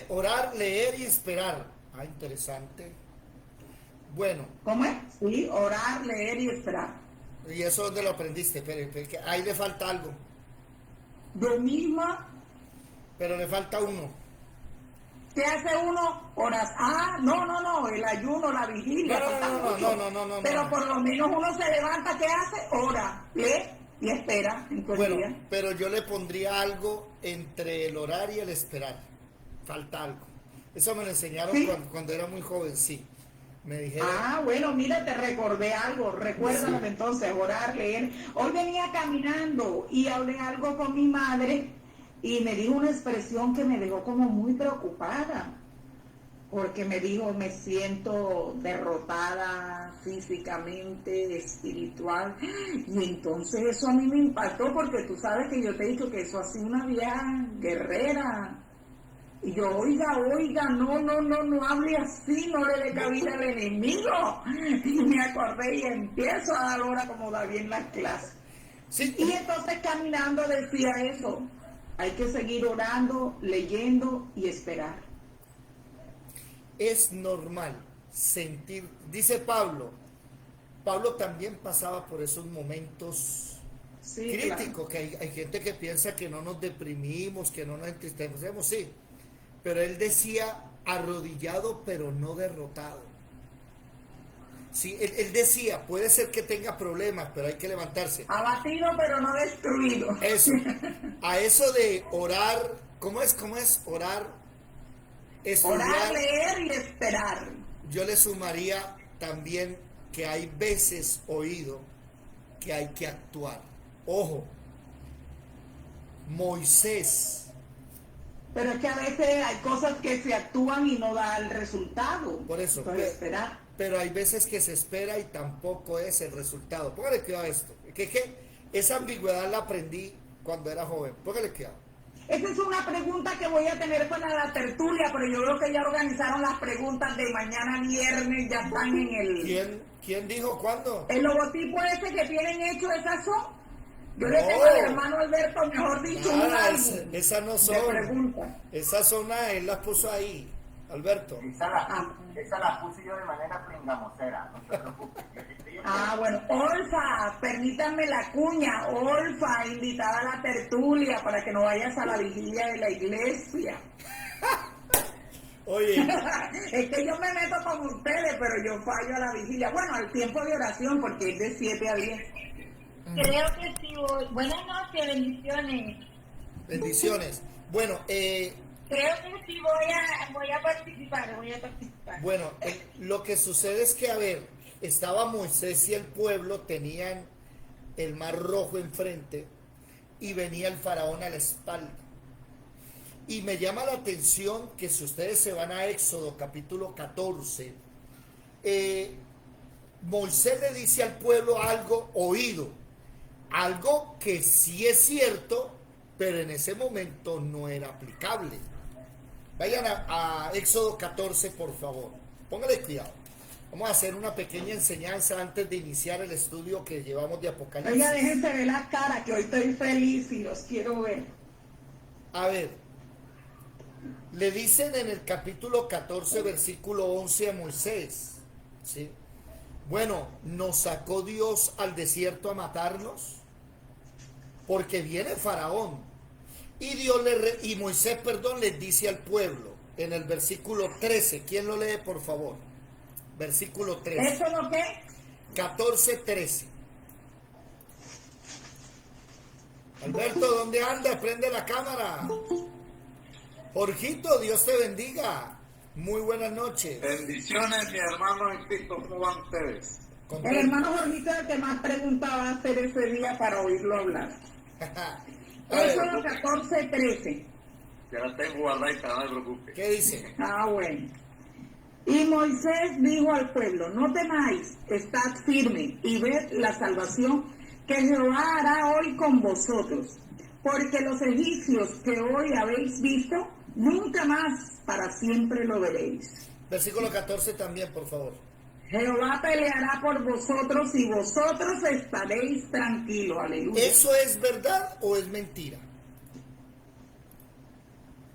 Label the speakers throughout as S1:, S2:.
S1: Orar, leer y esperar. Ah, interesante. Bueno,
S2: ¿Cómo es? Sí, orar, leer y esperar.
S1: ¿y eso dónde lo aprendiste? Que ahí le falta algo,
S2: Yo misma,
S1: pero le falta uno.
S2: ¿qué hace uno? Horas. Ah, no, el ayuno, la
S1: No,
S2: vigilia,
S1: no,
S2: falta
S1: no, no,
S2: mucho.
S1: no, no, no, no,
S2: Pero
S1: no.
S2: por lo menos uno se levanta, ¿qué hace? Ora, lee y espera en todo el
S1: Bueno,
S2: día.
S1: pero yo le pondría algo entre el orar y el esperar. Falta algo. Eso me lo enseñaron
S2: ¿Sí?
S1: cuando era muy joven, sí. Me dijeron,
S2: Ah, bueno, mira, te recordé algo.
S1: sí,
S2: Recuérdame entonces, orar, leer. Hoy venía caminando y hablé algo con mi madre y me dijo una expresión que me dejó como muy preocupada. Porque me dijo, me siento derrotada físicamente, espiritual. Y entonces eso a mí me impactó porque tú sabes que yo te he dicho que eso ha sido una vieja guerrera. Y yo, oiga, no hable así, no le dé cabida al enemigo. Y me acordé y empiezo a dar hora como David en las clases.
S1: sí,
S2: Y entonces caminando decía eso, hay que seguir orando, leyendo y esperar.
S1: es normal sentir, dice Pablo, Pablo también pasaba por esos momentos
S2: Sí, claro.
S1: críticos, que hay gente que piensa que no nos deprimimos, que no nos entristecemos, sí, pero él decía arrodillado pero no derrotado. Sí, él decía, puede ser que tenga problemas, pero hay que levantarse.
S2: Abatido pero no destruido.
S1: Eso, a eso de orar, ¿cómo es? ¿Cómo es? Orar,
S2: Orar,
S1: estudiar,
S2: leer y esperar.
S1: yo le sumaría también que hay veces oído que hay que actuar. Ojo, Moisés,
S2: Pero es que a veces hay cosas que se actúan y no da el resultado.
S1: por eso,
S2: Entonces esperar.
S1: pero hay veces que se espera y tampoco es el resultado. Póngale cuidado a esto, que esa ambigüedad la aprendí cuando era joven. Póngale cuidado.
S2: Esa es una pregunta que voy a tener para la tertulia, pero yo creo que ya organizaron las preguntas de mañana viernes, ya están en
S1: ¿Quién dijo cuándo?
S2: el logotipo ese que tienen hecho, esas son. Yo le tengo al
S1: No,
S2: hermano Alberto, mejor dicho, un
S1: nada,
S2: álbum
S1: esas no
S2: de
S1: son.
S2: preguntas.
S1: Esas son, él las puso ahí, Alberto.
S2: Ah,
S3: Esa la puse yo de manera pringamosera, no se preocupe.
S2: bueno, Olfa, permítanme la cuña, Olfa, invitada a la tertulia para que no vayas a la vigilia de la iglesia.
S1: Oye,
S2: Es que yo me meto con ustedes, pero yo fallo a la vigilia. Bueno, al tiempo de oración, porque es de 7 a 10.
S4: Creo que sí voy. Buenas noches, bendiciones.
S1: bendiciones. Bueno,
S4: Creo que sí voy a participar, voy a participar.
S1: bueno, lo que sucede es que, a ver, estaba Moisés y el pueblo, tenían el mar rojo enfrente y venía el faraón a la espalda. Y me llama la atención que si ustedes se van a Éxodo capítulo 14, Moisés le dice al pueblo algo oído, algo que sí es cierto, pero en ese momento no era aplicable. Vayan a Éxodo 14, por favor. Póngale cuidado. Vamos a hacer una pequeña enseñanza antes de iniciar el estudio que llevamos de Apocalipsis.
S2: Oiga, déjense ver la cara, que hoy estoy feliz y los quiero ver.
S1: A ver, le dicen en el capítulo 14, versículo 11 a Moisés, ¿sí? Bueno, ¿nos sacó Dios al desierto a matarnos? Porque viene Faraón. Y Moisés, les dice al pueblo en el versículo 13. ¿Quién lo lee, por favor? Versículo 13.
S2: ¿Eso lo que?
S1: 14, 13. Alberto, ¿dónde anda? Prende la cámara. Jorgito, Dios te bendiga. Muy buenas noches.
S5: Bendiciones, mi hermano en Cristo, ¿cómo van ustedes?
S2: El hermano Jorgito es el que más preguntaba hacer ese día para oírlo hablar. Eso es 14, 13.
S5: Ya la tengo guardadita, no se preocupe.
S1: ¿Qué dice?
S2: Bueno. Y Moisés dijo al pueblo, no temáis, estad firme y ved la salvación que Jehová hará hoy con vosotros, porque los egipcios que hoy habéis visto, nunca más para siempre lo veréis.
S1: Versículo 14 también, por favor.
S2: Jehová peleará por vosotros y vosotros estaréis tranquilos. Aleluya.
S1: ¿Eso es verdad o es mentira?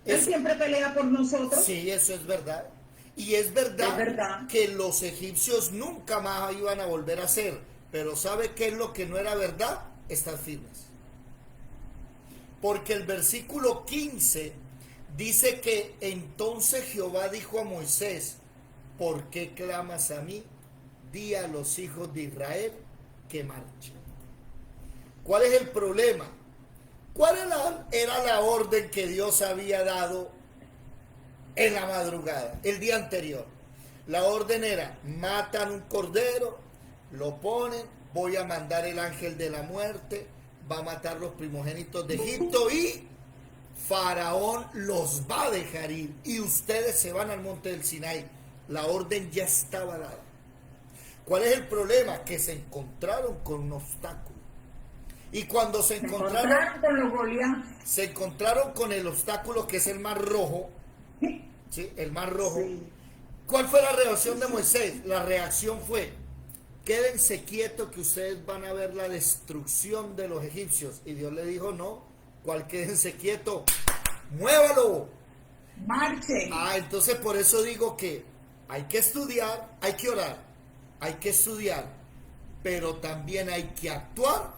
S2: Él
S1: Eso-
S2: siempre pelea por nosotros.
S1: Sí, eso es verdad. Y es verdad,
S2: Es verdad.
S1: que los egipcios nunca más iban a volver a ser. Pero ¿sabe qué es lo que no era verdad? Estar firmes. Porque el versículo 15 dice que entonces Jehová dijo a Moisés, ¿por qué clamas a mí? Di a los hijos de Israel que marchen. ¿Cuál es el problema? ¿Cuál era la orden que Dios había dado en la madrugada, el día anterior? La orden era, matan un cordero, lo ponen, voy a mandar el ángel de la muerte, va a matar los primogénitos de Egipto y Faraón los va a dejar ir y ustedes se van al monte del Sinaí. La orden ya estaba dada. ¿Cuál es el problema? Que se encontraron con un obstáculo. Y cuando se encontraron
S2: con los Goliat.
S1: se encontraron con el obstáculo que es el mar rojo, ¿sí? El mar rojo.
S2: Sí.
S1: ¿Cuál fue la reacción de Moisés? La reacción fue, quédense quietos que ustedes van a ver la destrucción de los egipcios. Y Dios le dijo, no, ¿cuál quédense quietos? ¡Muévalo!
S2: Marchen.
S1: Entonces por eso digo que hay que estudiar, hay que orar, hay que estudiar, pero también hay que actuar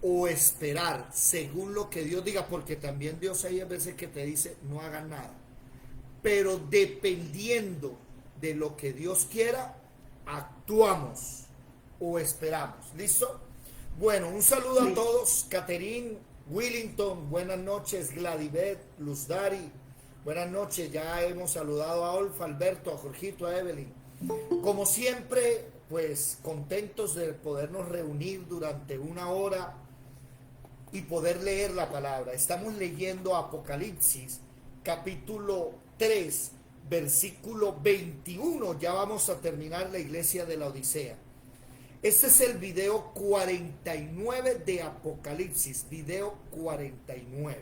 S1: o esperar según lo que Dios diga, porque también Dios hay veces que te dice no hagan nada, pero dependiendo de lo que Dios quiera, actuamos o esperamos. ¿Listo? Bueno, un saludo a todos. Catherine, Willington, buenas noches. Gladibet, Luzdari, buenas noches. Ya hemos saludado a Olfa, Alberto, a Jorgito, a Evelyn. Como siempre, pues contentos de podernos reunir durante una hora y poder leer la palabra. Estamos leyendo Apocalipsis, capítulo 3, versículo 21. Ya vamos a terminar la iglesia de la Odisea. Este es el video 49 de Apocalipsis, video 49.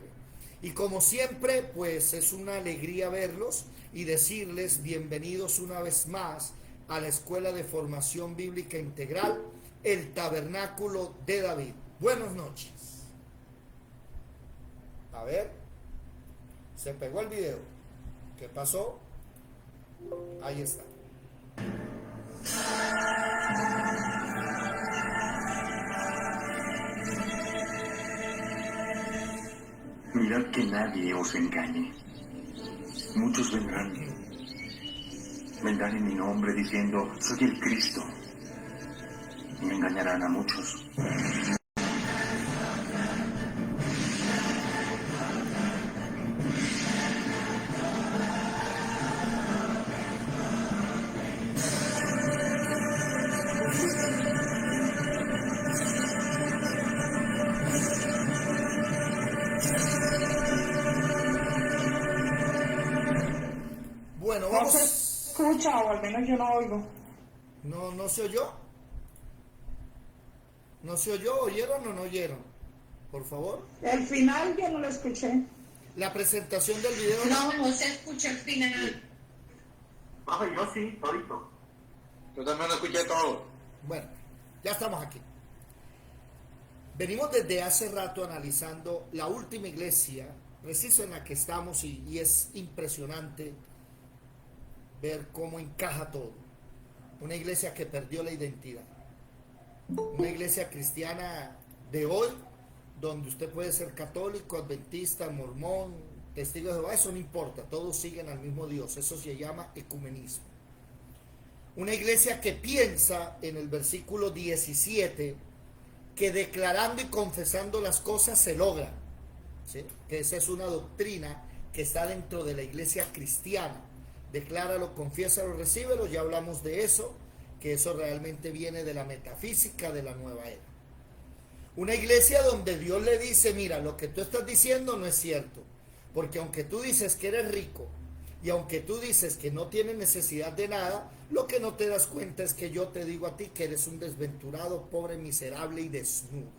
S1: Y como siempre, pues es una alegría verlos y decirles bienvenidos una vez más a la Escuela de Formación Bíblica Integral, el Tabernáculo de David. Buenas noches. A ver, se pegó el video. ¿Qué pasó? Ahí está.
S6: Mirad que nadie os engañe. Muchos vendrán en mi nombre diciendo, soy el Cristo, y engañarán a muchos.
S1: Bueno,
S2: No se
S1: vamos.
S2: escucha, o al menos yo no oigo.
S1: No se oyó. ¿No se oyó? ¿Oyeron o no oyeron? Por favor.
S2: El final yo no lo escuché.
S1: La presentación del video.
S4: No se escucha el final.
S3: Profe, yo sí, todito.
S5: Yo también lo escuché todo.
S1: Bueno, ya estamos aquí. Venimos desde hace rato analizando la última iglesia, preciso en la que estamos, y es impresionante ver cómo encaja todo. Una iglesia que perdió la identidad. Una iglesia cristiana de hoy, donde usted puede ser católico, adventista, mormón, testigo de Jehová, eso no importa, todos siguen al mismo Dios, eso se llama ecumenismo. Una iglesia que piensa en el versículo 17 que declarando y confesando las cosas se logra, ¿sí? Que esa es una doctrina que está dentro de la iglesia cristiana. Decláralo, confiésalo, recíbelo, ya hablamos de eso, que eso realmente viene de la metafísica de la nueva era. Una iglesia donde Dios le dice, mira, lo que tú estás diciendo no es cierto, porque aunque tú dices que eres rico y aunque tú dices que no tienes necesidad de nada, lo que no te das cuenta es que yo te digo a ti que eres un desventurado, pobre, miserable y desnudo.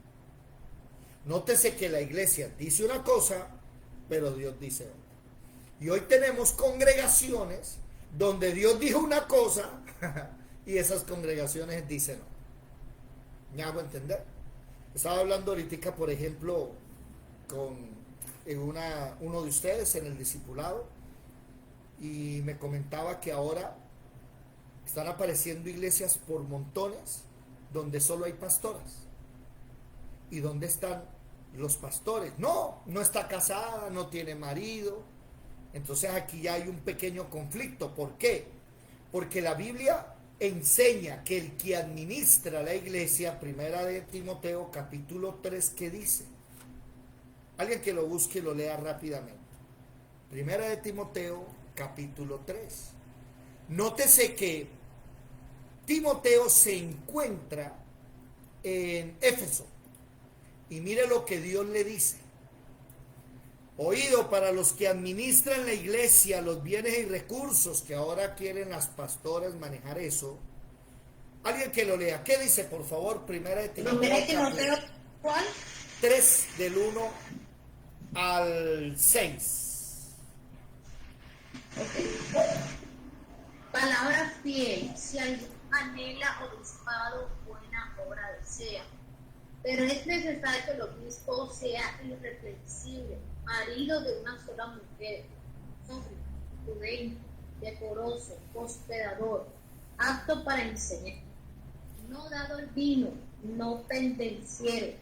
S1: Nótese que la iglesia dice una cosa, pero Dios dice otra. Y hoy tenemos congregaciones donde Dios dijo una cosa y esas congregaciones dicen no. ¿Me hago entender? Estaba hablando ahorita, por ejemplo, con uno de ustedes en el discipulado y me comentaba que ahora están apareciendo iglesias por montones donde solo hay pastoras. ¿Y dónde están los pastores? No, no está casada, no tiene marido. Entonces aquí ya hay un pequeño conflicto. ¿Por qué? Porque la Biblia enseña que el que administra la iglesia, primera de Timoteo capítulo 3, ¿qué dice? Alguien que lo busque y lo lea rápidamente. Primera de Timoteo capítulo 3. Nótese que Timoteo se encuentra en Éfeso y mire lo que Dios le dice. Oído para los que administran la iglesia, los bienes y recursos, que ahora quieren las pastoras manejar eso. Alguien que lo lea. ¿Qué dice, por favor? Primera de Timoteo,
S4: ¿cuál?
S1: 3 del 1 al 6.
S7: Palabra fiel, si alguien anhela obispado, buena obra desea. Pero es necesario que el obispo sea irreprensible, marido de una sola mujer, sobrio, prudente, decoroso, hospedador, apto para enseñar, no dado al vino, no pendenciero,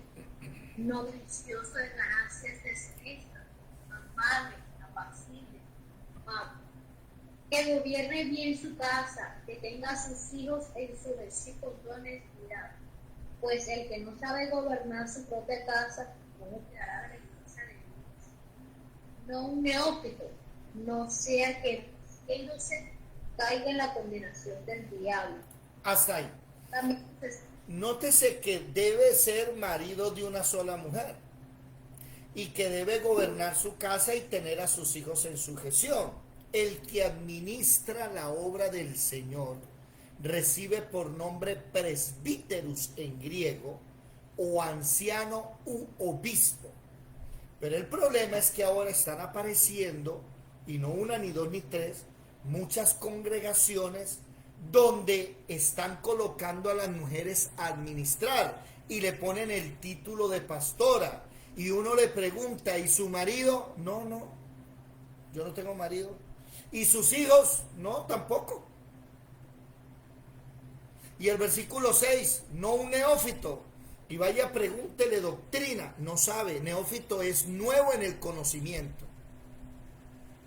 S7: no vicioso de ganancias deshonestas, amable, apacible, amable, que gobierne bien su casa, que tenga a sus hijos en su deseo con toda honestidad, pues el que no sabe gobernar su propia casa, ¿cómo quedará de la iglesia de Dios? No un neófito, no sea que viéndose caiga en la condenación del diablo.
S1: Hasta ahí.
S7: También,
S1: Nótese que debe ser marido de una sola mujer y que debe gobernar su casa y tener a sus hijos en sujeción. El que administra la obra del Señor recibe por nombre presbíterus en griego o anciano u obispo. Pero el problema es que ahora están apareciendo, y no una, ni dos, ni tres, muchas congregaciones donde están colocando a las mujeres a administrar y le ponen el título de pastora. Y uno le pregunta, ¿y su marido? No, no, yo no tengo marido. ¿Y sus hijos? No, tampoco. Y el versículo 6, no un neófito. Y vaya, pregúntele doctrina, no sabe. Neófito es nuevo en el conocimiento.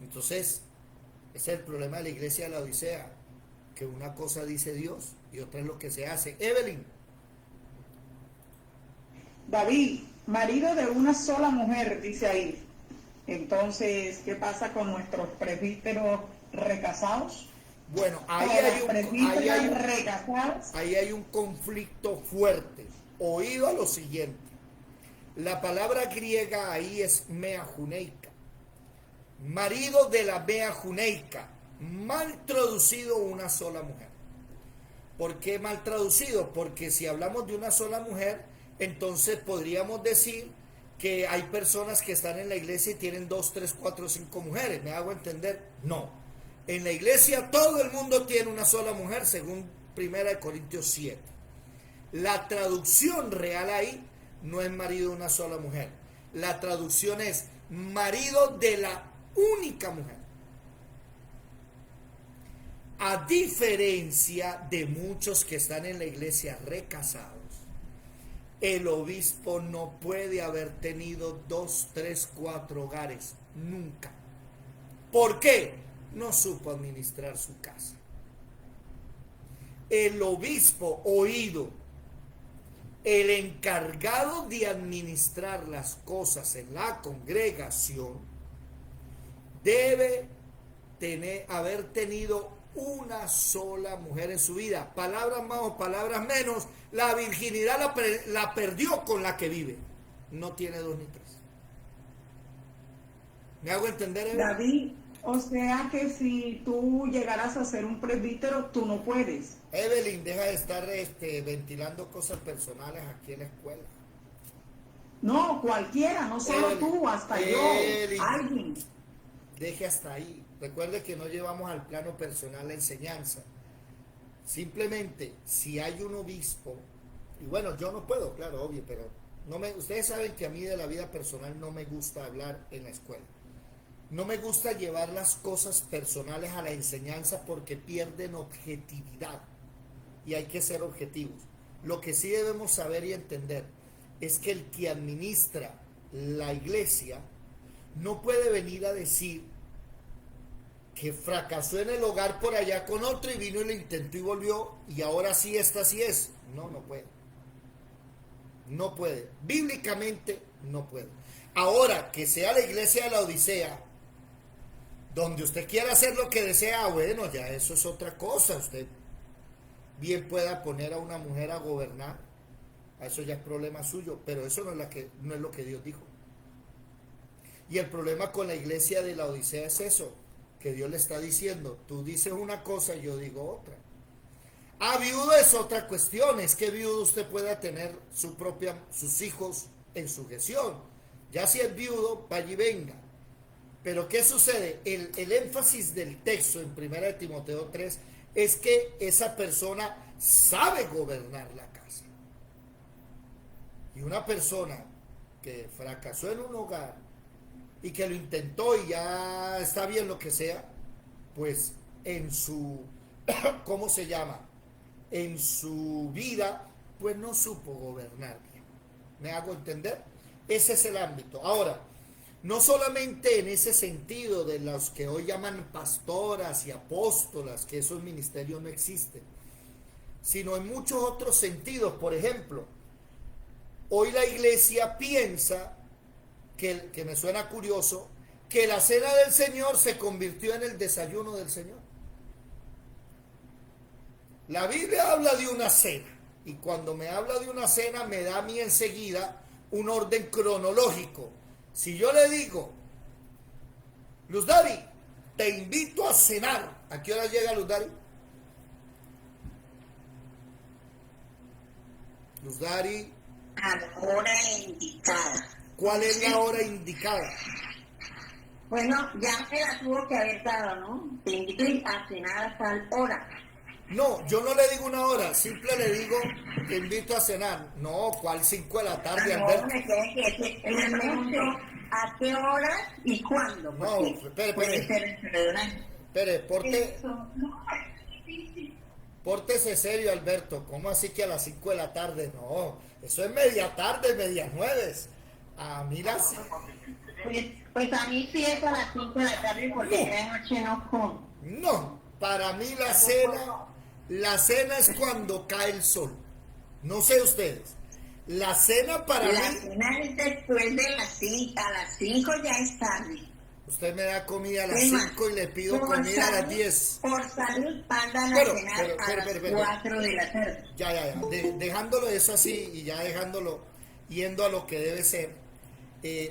S1: Entonces, ese es el problema de la iglesia de la Odisea, que una cosa dice Dios y otra es lo que se hace. Evelyn.
S2: David, marido de una sola mujer, dice ahí. Entonces, ¿qué pasa con nuestros presbíteros recasados?
S1: Bueno, ahí hay un conflicto fuerte. Oído a lo siguiente. La palabra griega ahí es mea juneica. Marido de la mea juneica. Mal traducido, una sola mujer. ¿Por qué mal traducido? Porque si hablamos de una sola mujer, entonces podríamos decir que hay personas que están en la iglesia y tienen 2, 3, 4, 5 mujeres. ¿Me hago entender? No. En la iglesia todo el mundo tiene una sola mujer, según 1 Corintios 7. La traducción real ahí no es marido de una sola mujer. La traducción es marido de la única mujer. A diferencia de muchos que están en la iglesia recasados, el obispo no puede haber tenido 2, 3, 4 hogares, nunca. ¿Por qué? No supo administrar su casa. El obispo, oído, el encargado de administrar las cosas en la congregación, debe haber tenido una sola mujer en su vida. Palabras más o palabras menos, la virginidad la perdió con la que vive. No tiene 2 ni 3. ¿Me hago entender, Evelyn?
S2: David, o sea que si tú llegaras a ser un presbítero, tú no puedes.
S1: Evelyn, deja de estar ventilando cosas personales aquí en la escuela.
S2: No, cualquiera, no solo
S1: Evelyn,
S2: tú, hasta
S1: Evelyn,
S2: yo, alguien.
S1: Deje hasta ahí. Recuerde que no llevamos al plano personal la enseñanza. Simplemente, si hay un obispo, y bueno, yo no puedo, claro, obvio, pero Ustedes saben que a mí de la vida personal no me gusta hablar en la escuela. No me gusta llevar las cosas personales a la enseñanza porque pierden objetividad. Y hay que ser objetivos. Lo que sí debemos saber y entender es que el que administra la iglesia no puede venir a decir que fracasó en el hogar por allá con otro y vino y lo intentó y volvió y ahora sí esta sí es. No, no puede. No puede. Bíblicamente no puede. Ahora, que sea la iglesia de la Odisea, donde usted quiera hacer lo que desea, bueno, ya eso es otra cosa. Usted bien pueda poner a una mujer a gobernar, a eso ya es problema suyo, pero eso no es lo que Dios dijo. Y el problema con la iglesia de la Odisea es eso, que Dios le está diciendo, tú dices una cosa y yo digo otra. Viudo es otra cuestión, es que viudo usted pueda tener sus hijos en sujeción. Ya si es viudo, vaya y venga. Pero ¿qué sucede? El énfasis del texto en 1 Timoteo 3 es que esa persona sabe gobernar la casa. Y una persona que fracasó en un hogar y que lo intentó y ya está bien lo que sea, pues en su, ¿cómo se llama? En su vida, pues no supo gobernar bien. ¿Me hago entender? Ese es el ámbito. Ahora, no solamente en ese sentido de los que hoy llaman pastoras y apóstolas, que esos ministerios no existen, sino en muchos otros sentidos. Por ejemplo, hoy la iglesia piensa, que me suena curioso, que la cena del Señor se convirtió en el desayuno del Señor. La Biblia habla de una cena, y cuando me habla de una cena me da a mí enseguida un orden cronológico. Si yo le digo, Luz Dari, te invito a cenar, ¿a qué hora llega Luz Dari? Luz Dari.
S8: A la hora indicada.
S1: ¿Cuál es la hora indicada?
S8: Bueno, ya me la tuvo que haber dado, ¿no? Te invito a cenar a tal hora.
S1: No, yo no le digo una hora, simple le digo, te invito a cenar. No, ¿cuál 5 de la tarde, Alberto?
S8: No, me tiene que decir, ¿a qué hora y cuándo?
S1: No, espere. Pórtese serio, Alberto. ¿Cómo así que a las 5 de la tarde? No, eso es media tarde, medias 9. A mí las...
S8: Pues a mí sí es a las 5 de la tarde porque de noche no como.
S1: No, para mí la cena es cuando cae el sol. No sé ustedes. La cena para mí...
S8: La cena es después de las 5, a las 5 ya es tarde.
S1: Usted me da comida a las 5 y le pido comida a las 10.
S8: Por salud, mandan a cenar a las 4 de la tarde.
S1: Ya. Dejándolo eso así y ya dejándolo, yendo a lo que debe ser.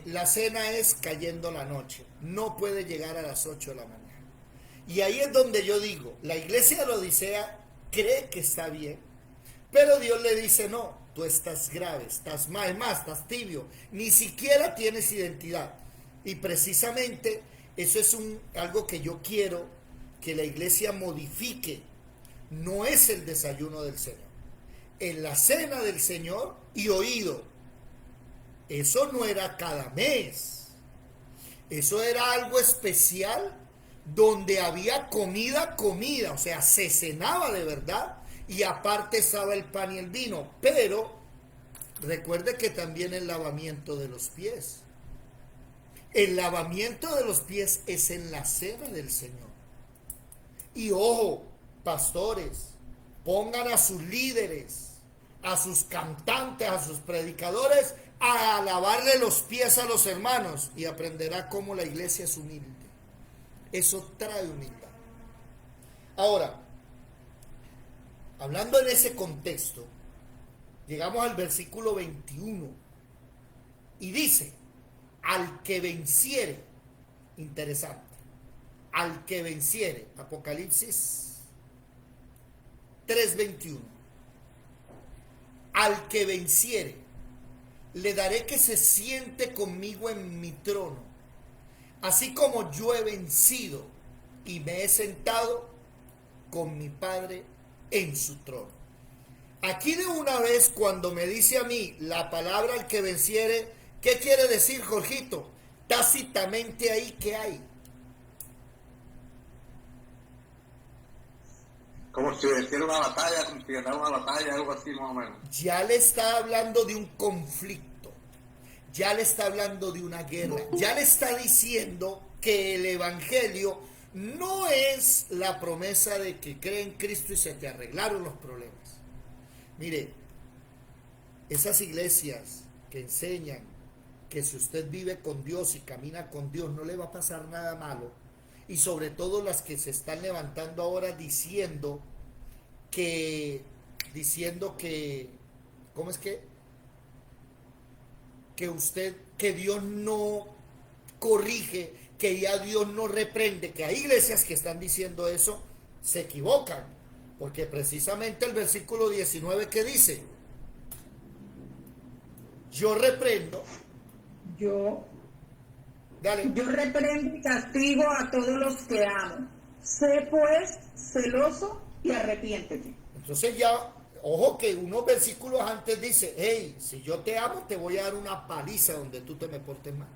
S1: La cena es cayendo la noche. No puede llegar a las 8 de la mañana. Y ahí es donde yo digo, la iglesia de la Odisea cree que está bien, pero Dios le dice, no, tú estás grave, estás mal, estás tibio, ni siquiera tienes identidad. Y precisamente eso es algo que yo quiero que la iglesia modifique. No es el desayuno del Señor. En la cena del Señor, y oído, eso no era cada mes. Eso era algo especial donde había comida, o sea, se cenaba de verdad y aparte estaba el pan y el vino. Pero recuerde que también el lavamiento de los pies. El lavamiento de los pies es en la cena del Señor. Y ojo, pastores, pongan a sus líderes, a sus cantantes, a sus predicadores, a lavarle los pies a los hermanos y aprenderá cómo la iglesia es humilde. Eso trae humildad. Ahora, hablando en ese contexto, llegamos al versículo 21 y dice, al que venciere, interesante, al que venciere, Apocalipsis 3:21, al que venciere, le daré que se siente conmigo en mi trono, así como yo he vencido y me he sentado con mi Padre en su trono. Aquí de una vez, cuando me dice a mí la palabra al que venciere, ¿qué quiere decir, Jorgito? Tácitamente ahí, ¿qué hay?
S5: Como si venciera una batalla, como si ganara una batalla, algo así más o menos.
S1: Ya le está hablando de un conflicto, ya le está hablando de una guerra, ya le está diciendo que el evangelio no es la promesa de que cree en Cristo y se te arreglaron los problemas. Mire, esas iglesias que enseñan que si usted vive con Dios y camina con Dios no le va a pasar nada malo, y sobre todo las que se están levantando ahora diciendo que ¿cómo es que Dios no corrige, que ya Dios no reprende, que hay iglesias que están diciendo eso, se equivocan, porque precisamente el versículo 19 que dice, yo reprendo, dale.
S2: Yo reprendo y castigo a todos los que amo. Sé pues celoso y arrepiéntete.
S1: Entonces ya, ojo que unos versículos antes dice, hey, si yo te amo te voy a dar una paliza donde tú te me portes mal.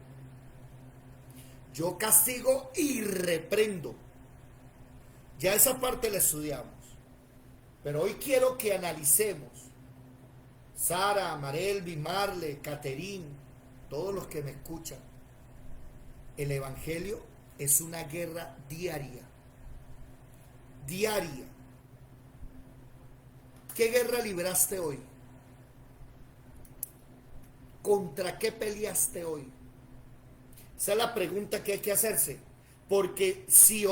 S1: Yo castigo y reprendo. Ya esa parte la estudiamos. Pero hoy quiero que analicemos. Sara, Marelvi, Marle, Caterín, todos los que me escuchan. El evangelio es una guerra diaria. Diaria. ¿Qué guerra libraste hoy? ¿Contra qué peleaste hoy? Esa es la pregunta que hay que hacerse. Porque si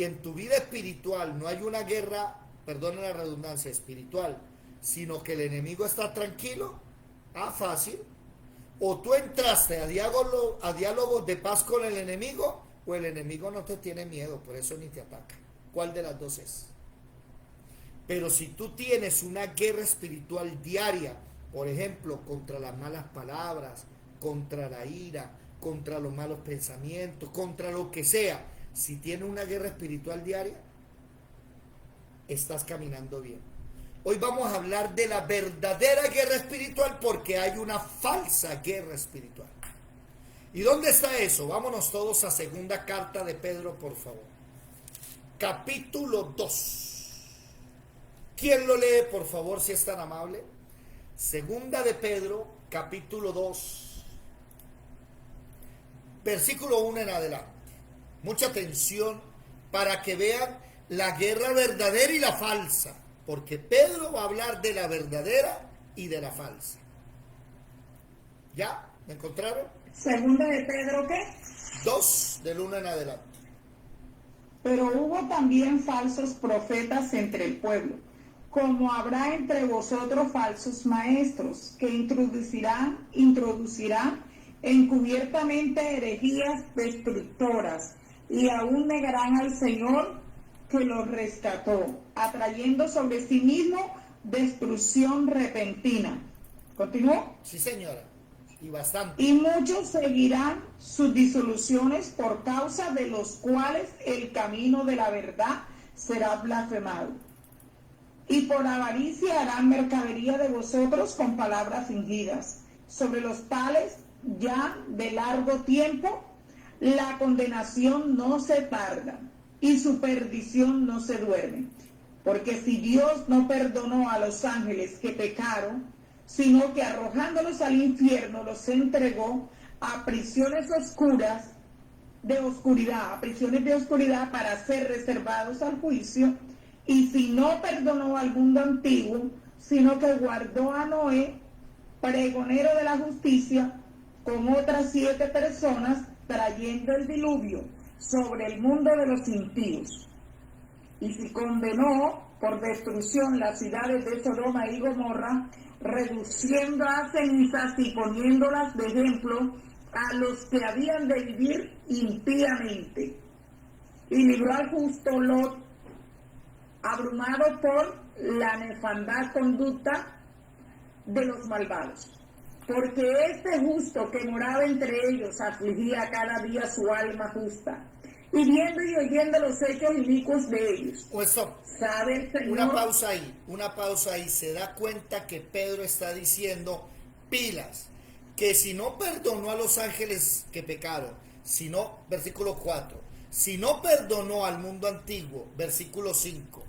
S1: en tu vida espiritual no hay una guerra, perdona la redundancia, espiritual, sino que el enemigo está tranquilo, fácil. O tú entraste a diálogos de paz con el enemigo, o el enemigo no te tiene miedo, por eso ni te ataca. ¿Cuál de las dos es? Pero si tú tienes una guerra espiritual diaria, por ejemplo, contra las malas palabras, contra la ira, contra los malos pensamientos, contra lo que sea, si tienes una guerra espiritual diaria, estás caminando bien. Hoy vamos a hablar de la verdadera guerra espiritual porque hay una falsa guerra espiritual. ¿Y dónde está eso? Vámonos todos a segunda carta de Pedro, por favor. Capítulo 2. ¿Quién lo lee, por favor, si es tan amable? Segunda de Pedro, capítulo 2. Versículo 1 en adelante. Mucha atención para que vean la guerra verdadera y la falsa. Porque Pedro va a hablar de la verdadera y de la falsa. ¿Ya? ¿Me encontraron?
S2: Segunda de Pedro, ¿qué?
S1: 2 del 1 en adelante.
S2: Pero hubo también falsos profetas entre el pueblo, como habrá entre vosotros falsos maestros, que introducirán encubiertamente herejías destructoras, y aún negarán al Señor que los rescató, atrayendo sobre sí mismo destrucción repentina. ¿Continuó?
S1: Sí, señora. Y bastante.
S2: Y muchos seguirán sus disoluciones, por causa de los cuales el camino de la verdad será blasfemado. Y por avaricia harán mercadería de vosotros con palabras fingidas. Sobre los tales, ya de largo tiempo, la condenación no se tarda y su perdición no se duerme. Porque si Dios no perdonó a los ángeles que pecaron, sino que arrojándolos al infierno los entregó a prisiones de oscuridad para ser reservados al juicio, y si no perdonó al mundo antiguo, sino que guardó a Noé, pregonero de la justicia, con otras 7 personas, trayendo el diluvio sobre el mundo de los impíos. Y si condenó por destrucción las ciudades de Sodoma y Gomorra, reduciendo a cenizas y poniéndolas de ejemplo a los que habían de vivir impíamente. Y libró al justo Lot, abrumado por la nefanda conducta de los malvados. Porque este justo que moraba entre ellos afligía cada día su alma justa, y viendo y oyendo los hechos inicuos de ellos.
S1: O stop.
S2: ¿Sabe el Señor?
S1: Una pausa ahí. Se da cuenta que Pedro está diciendo, pilas, que si no perdonó a los ángeles que pecaron, si no, versículo 4, si no perdonó al mundo antiguo, versículo 5,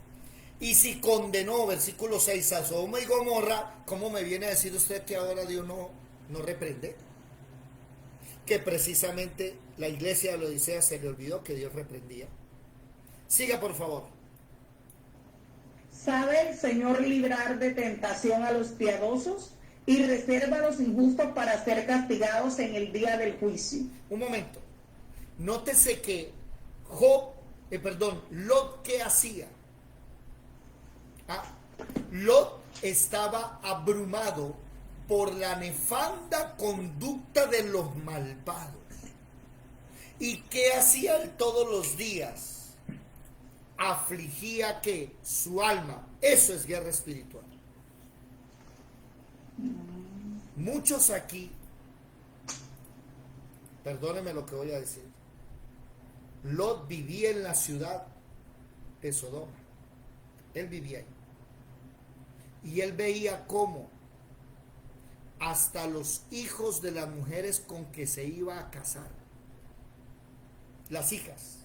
S1: y si condenó, versículo 6, a Sodoma y Gomorra, ¿cómo me viene a decir usted que ahora Dios no reprende? Que precisamente la iglesia de la Odisea se le olvidó que Dios reprendía. Siga, por favor.
S2: ¿Sabe el Señor librar de tentación a los piadosos y reserva a los injustos para ser castigados en el día del juicio?
S1: Un momento. Nótese que Lot, ¿qué hacía? Lot estaba abrumado por la nefanda conducta de los malvados. ¿Y qué hacía él todos los días? Afligía que su alma. Eso es guerra espiritual. Muchos aquí, perdónenme lo que voy a decir, Lot vivía en la ciudad de Sodoma. Él vivía ahí. Y él veía cómo hasta los hijos de las mujeres con que se iba a casar, las hijas,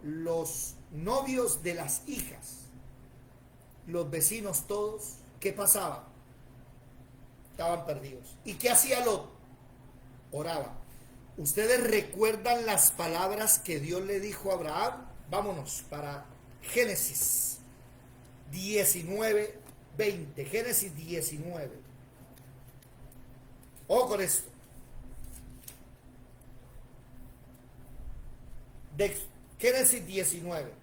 S1: los novios de las hijas, los vecinos todos, ¿qué pasaba? Estaban perdidos. ¿Y qué hacía Lot? Oraba. ¿Ustedes recuerdan las palabras que Dios le dijo a Abraham? Vámonos para Génesis 19, 20. Génesis 19. Ojo con esto. De Génesis 19.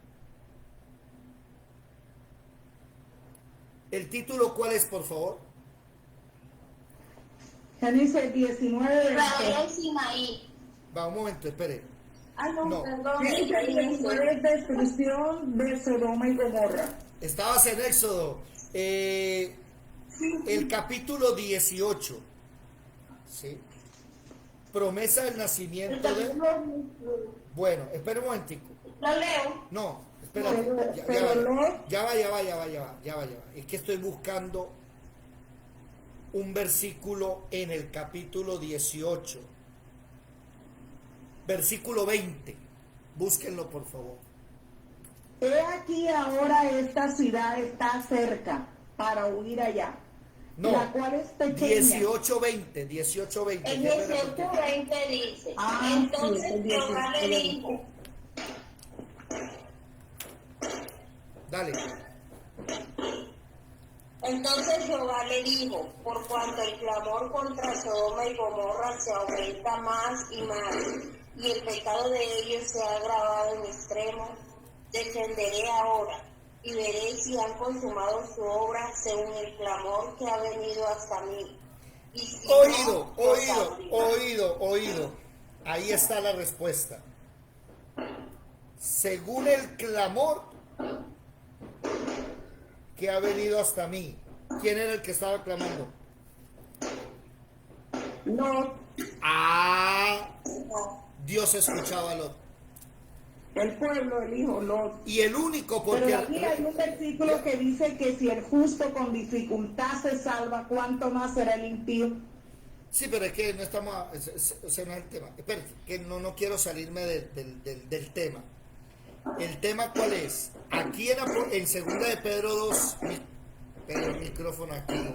S1: ¿El título cuál es, por favor?
S2: Génesis 19.
S7: Israel Sinaí.
S1: Va, un momento, espere.
S7: No, perdón.
S2: Génesis 19 es destrucción de Sodoma y Gomorra.
S1: Estabas en Éxodo. El capítulo 18. ¿Sí? Promesa del nacimiento de... Bueno, espera un momentico.
S7: Lo leo.
S1: No, espérate. Ya va. Es que estoy buscando un versículo en el capítulo 18. Versículo 20. Búsquenlo, por favor.
S2: He aquí ahora esta ciudad está cerca para huir allá.
S1: No,
S2: la cual es pequeña.
S1: 18:20.
S7: El 18:20 dice, entonces
S2: sí,
S7: Jehová le dijo,
S1: Dale.
S9: Entonces Jehová le dijo, por cuanto el clamor contra Sodoma y Gomorra se aumenta más y más, y el pecado de ellos se ha agravado en extremo, descenderé ahora, y veré si han consumado su obra según el clamor que ha venido hasta mí. Y si no,
S1: Oído. Ahí está la respuesta. Según el clamor que ha venido hasta mí. ¿Quién era el que estaba clamando?
S2: Lot.
S1: Dios escuchaba a Lot.
S2: El pueblo elijo Lot.
S1: Y el único, porque...
S2: Pero aquí hay un versículo que dice que si el justo con dificultad se salva, ¿cuánto más será el impío?
S1: Sí, pero es que no estamos... Ese no es el tema. Espérate, que no quiero salirme del tema. ¿El tema cuál es? Aquí en segunda de Pedro 2... Pero el micrófono aquí.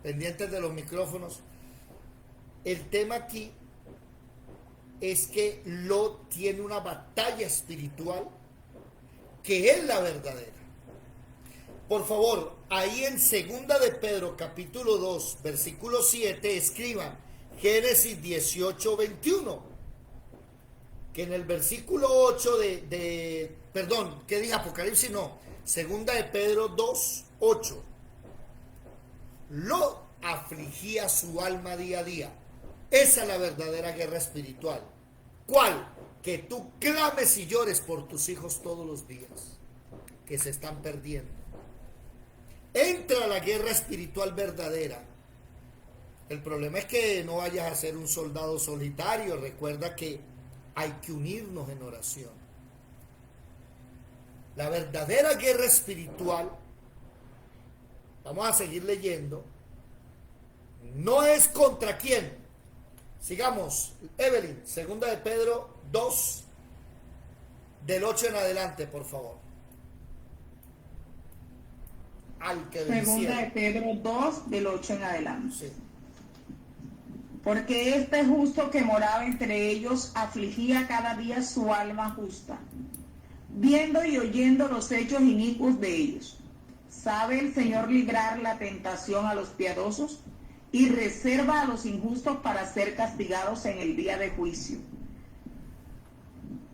S1: Pendientes de los micrófonos. El tema aquí es que Lot tiene una batalla espiritual que es la verdadera. Por favor, ahí en segunda de Pedro capítulo 2 versículo 7 escriban Génesis 18:21, que en el versículo 8 perdón, ¿qué dije? Apocalipsis no, segunda de Pedro 2:8. Lot afligía su alma día a día. Esa es la verdadera guerra espiritual. ¿Cuál? Que tú clames y llores por tus hijos todos los días, que se están perdiendo. Entra la guerra espiritual verdadera. El problema es que no vayas a ser un soldado solitario. Recuerda que hay que unirnos en oración. La verdadera guerra espiritual, vamos a seguir leyendo, no es contra quién. Sigamos, Evelyn, segunda de Pedro 2, del 8 en adelante, por favor. Al que
S2: Segunda de
S1: venciere.
S2: Pedro 2, del 8 en adelante.
S1: Sí.
S2: Porque este justo que moraba entre ellos afligía cada día su alma justa, viendo y oyendo los hechos inicuos de ellos. ¿Sabe el Señor librar la tentación a los piadosos y reserva a los injustos para ser castigados en el día de juicio?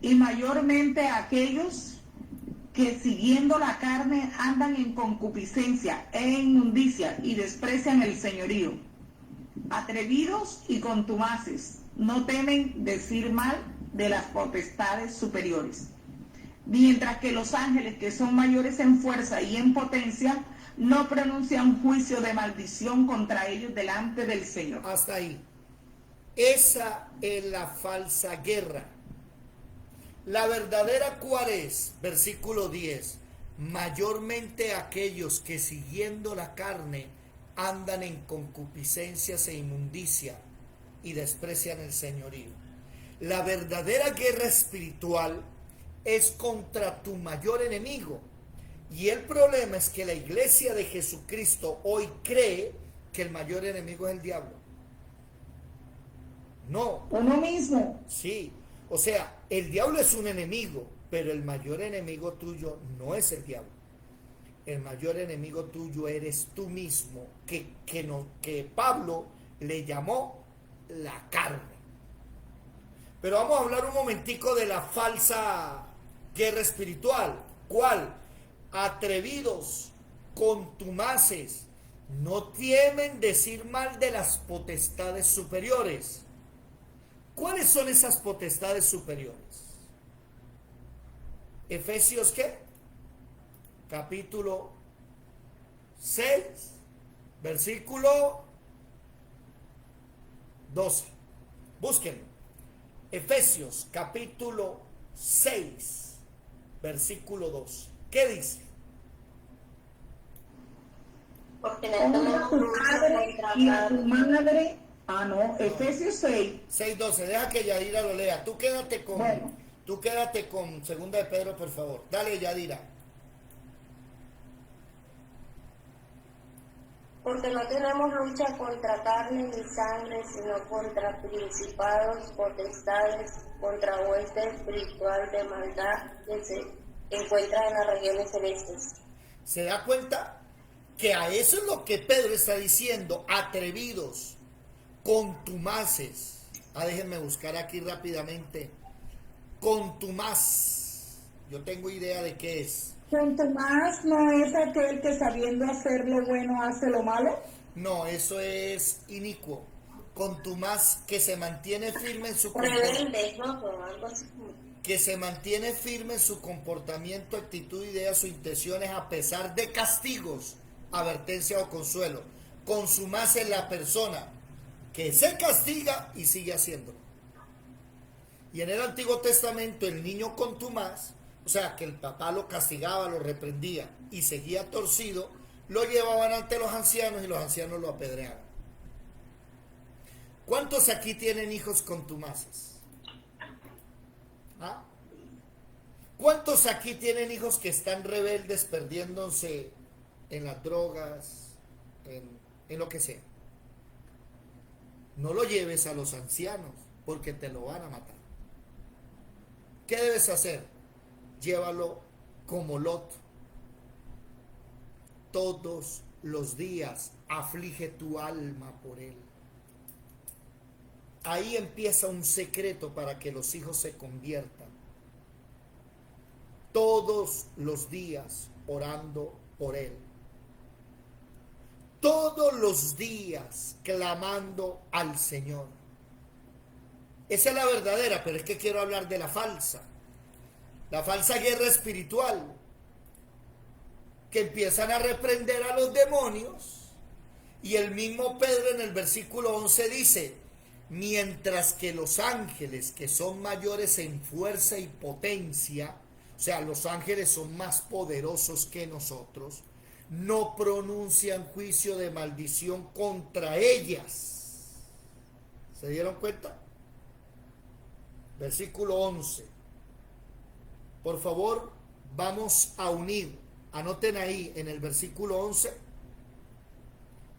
S2: Y mayormente a aquellos que siguiendo la carne andan en concupiscencia e inmundicia y desprecian el señorío. Atrevidos y contumaces, no temen decir mal de las potestades superiores. Mientras que los ángeles, que son mayores en fuerza y en potencia, no pronuncian juicio de maldición contra ellos delante del Señor.
S1: Hasta ahí. Esa es la falsa guerra. La verdadera, ¿cuál es? Versículo 10. Mayormente aquellos que siguiendo la carne andan en concupiscencias e inmundicia y desprecian el señorío. La verdadera guerra espiritual es contra tu mayor enemigo. Y el problema es que la iglesia de Jesucristo hoy cree que el mayor enemigo es el diablo. No.
S2: Uno mismo.
S1: Sí. O sea, el diablo es un enemigo, pero el mayor enemigo tuyo no es el diablo. El mayor enemigo tuyo eres tú mismo, que Pablo le llamó la carne. Pero vamos a hablar un momentico de la falsa guerra espiritual. ¿Cuál? Atrevidos, contumaces, no temen decir mal de las potestades superiores. ¿Cuáles son esas potestades superiores? Efesios, ¿qué? Capítulo 6, versículo 12. Búsquenlo. Efesios, capítulo 6, versículo 12. ¿Qué dice?
S9: Porque no
S2: Honra a tu
S9: tenemos
S2: padre y a tu madre. Ah, no, Efesios 6.
S1: 6:12. Deja que Yadira lo lea. Tú quédate con,
S2: Bueno.
S1: segunda de Pedro, por favor. Dale, Yadira.
S9: Porque no tenemos lucha contra carne ni sangre, sino contra principados, potestades, contra hueste espiritual de maldad que se encuentra en las regiones celestes.
S1: ¿Se da cuenta? Que a eso es lo que Pedro está diciendo. Atrevidos, contumaces. Déjenme buscar aquí rápidamente. Contumaz. Yo tengo idea de qué es.
S2: Contumaz no es aquel que sabiendo hacer lo bueno hace lo malo.
S1: No, eso es inicuo. Contumaz, que se mantiene firme en su
S9: Rebeldes, ¿no? O algo así.
S1: que se mantiene firme en su comportamiento, actitud, ideas o intenciones a pesar de castigos, advertencia o consuelo. Consumaz es la persona que se castiga y sigue haciéndolo. Y en el Antiguo Testamento el niño contumaz, o sea que el papá lo castigaba, lo reprendía y seguía torcido, lo llevaban ante los ancianos y los ancianos lo apedreaban. ¿Cuántos aquí tienen hijos contumaces? ¿Ah? ¿Cuántos aquí tienen hijos que están rebeldes, perdiéndose en las drogas, en lo que sea? No lo lleves a los ancianos porque te lo van a matar. ¿Qué debes hacer? Llévalo como Lot. Todos los días aflige tu alma por él. Ahí empieza un secreto para que los hijos se conviertan. Todos los días orando por él. Todos los días clamando al Señor. Esa es la verdadera, pero es que quiero hablar de la falsa. La falsa guerra espiritual. Que empiezan a reprender a los demonios Y el mismo Pedro en el versículo 11 dice, mientras que los ángeles, que son mayores en fuerza y potencia, o sea, los ángeles son más poderosos que nosotros, no pronuncian juicio de maldición contra ellas. ¿Se dieron cuenta? Versículo 11. Por favor, vamos a unir, anoten ahí en el versículo 11,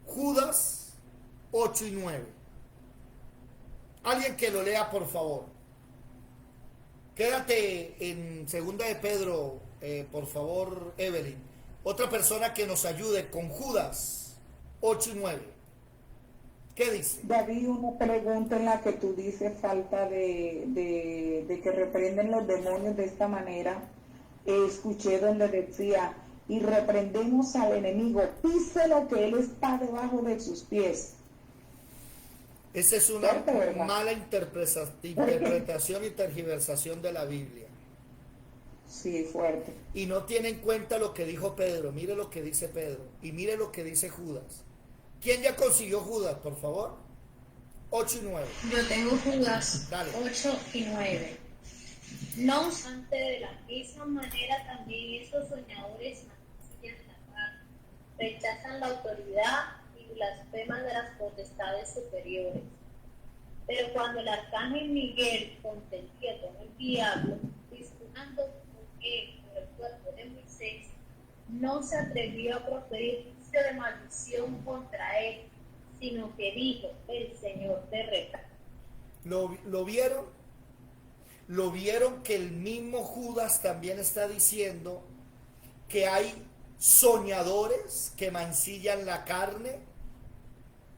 S1: Judas 8 y 9. Alguien que lo lea, por favor. Quédate en segunda de Pedro, por favor, Evelyn. Otra persona que nos ayude con Judas 8 y 9. ¿Qué dice?
S2: David, una pregunta en la que tú dices falta de que reprenden los demonios de esta manera. Escuché donde decía, y reprendemos al enemigo, pise lo que él está debajo de sus pies.
S1: Esa es una mala interpretación y tergiversación de la Biblia.
S2: Sí, fuerte.
S1: Y no tiene en cuenta lo que dijo Pedro. Mire lo que dice Pedro. Y mire lo que dice Judas. ¿Quién ya consiguió Judas, por favor? 8 y 9.
S7: Yo tengo Judas.
S1: Dale.
S7: 8 y 9. No obstante, de la misma manera también estos soñadores mancillan la carne, rechazan la autoridad y blasfeman de las potestades superiores. Pero cuando el arcángel Miguel contendía con el diablo, disputando con él por el cuerpo de Moisés, no se atrevió a proferir juicio de maldición contra él, sino que dijo, el Señor te reta.
S1: ¿Lo vieron? Lo vieron que el mismo Judas también está diciendo que hay soñadores que mancillan la carne,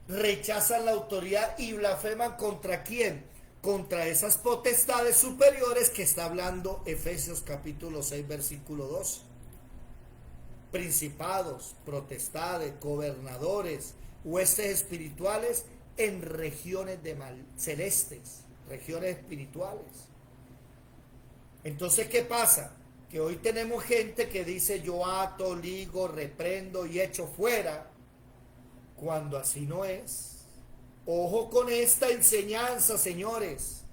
S1: rechazan la autoridad y blasfeman ¿contra quién? Contra esas potestades superiores que está hablando Efesios capítulo 6 versículo 2. Principados, potestades, gobernadores, huestes espirituales en regiones de celestes, regiones espirituales. Entonces, ¿qué pasa? Que hoy tenemos gente que dice yo ato, ligo, reprendo y echo fuera, cuando así no es. Ojo con esta enseñanza, señores.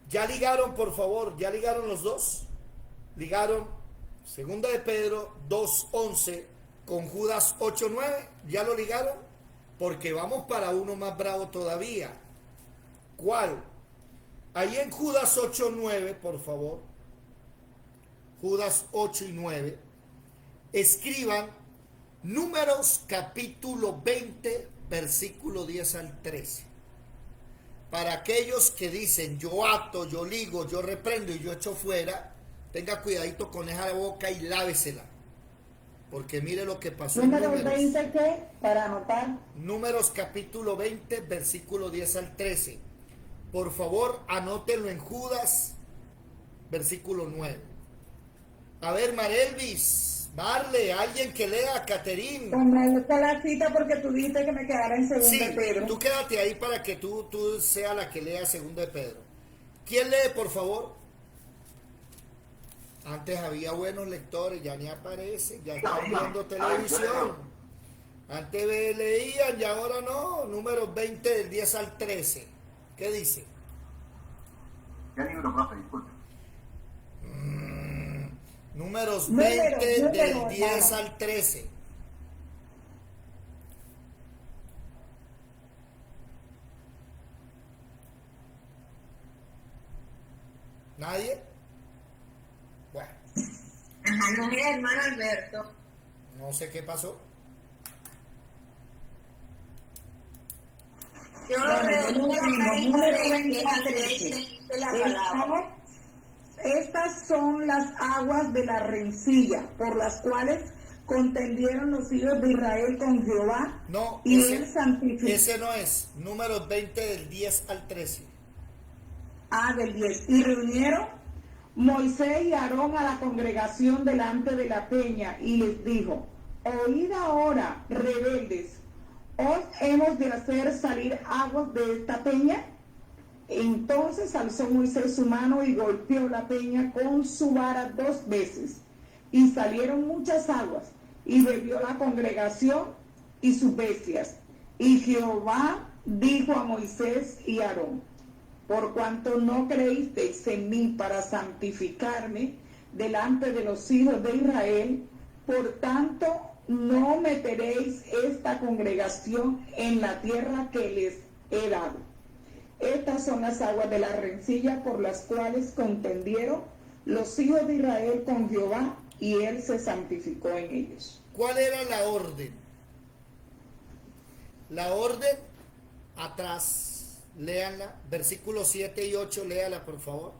S1: ¿Ya ligaron, por favor? ¿Ya ligaron los dos? Ligaron segunda de Pedro 2:11 con Judas 8:9. ¿Ya lo ligaron? Porque vamos para uno más bravo todavía. ¿Cuál? Ahí en Judas 8:9, por favor, Judas 8 y 9, escriban Números capítulo 20, versículo 10 al 13. Para aquellos que dicen yo ato, yo ligo, yo reprendo y yo echo fuera, tenga cuidadito con esa boca y lávesela. Porque mire lo que pasó en
S2: ¿Números 20 qué? Para anotar.
S1: Números capítulo 20, versículo 10 al 13. Por favor, anótenlo en Judas, versículo 9. A ver, Marelvis, Marle, alguien que lea, Caterín.
S2: Me gusta la cita porque tú dijiste que me quedara en segunda de Pedro.
S1: Tú quédate ahí para que tú seas la que lea segunda de Pedro. ¿Quién lee, por favor? Antes había buenos lectores, ya ni aparece, ya están viendo televisión. Antes leían y ahora no. Números 20 del 10 al 13. ¿Qué dice?
S6: ¿Qué libro, profe? Disculpe.
S1: Números 20 del 10 al 13. ¿Nadie? Bueno.
S8: Ajá, no es hermano Alberto.
S1: No sé qué pasó.
S8: Yo lo veo de la palabra.
S2: Estas son las aguas de la rencilla, por las cuales contendieron los hijos de Israel con Jehová.
S1: No,
S2: y él santificó.
S1: Ese no es. Números 20 del 10 al 13.
S2: Del 10. Y reunieron Moisés y Aarón a la congregación delante de la peña y les dijo: oíd ahora, rebeldes, ¿os hemos de hacer salir aguas de esta peña? Entonces alzó Moisés su mano y golpeó la peña con su vara 2 veces, y salieron muchas aguas, y bebió la congregación y sus bestias. Y Jehová dijo a Moisés y a Aarón: por cuanto no creísteis en mí para santificarme delante de los hijos de Israel, por tanto no meteréis esta congregación en la tierra que les he dado. Estas son las aguas de la rencilla por las cuales contendieron los hijos de Israel con Jehová, y él se santificó en ellos.
S1: ¿Cuál era la orden? La orden, atrás, léanla, versículos 7 y 8, léala por favor.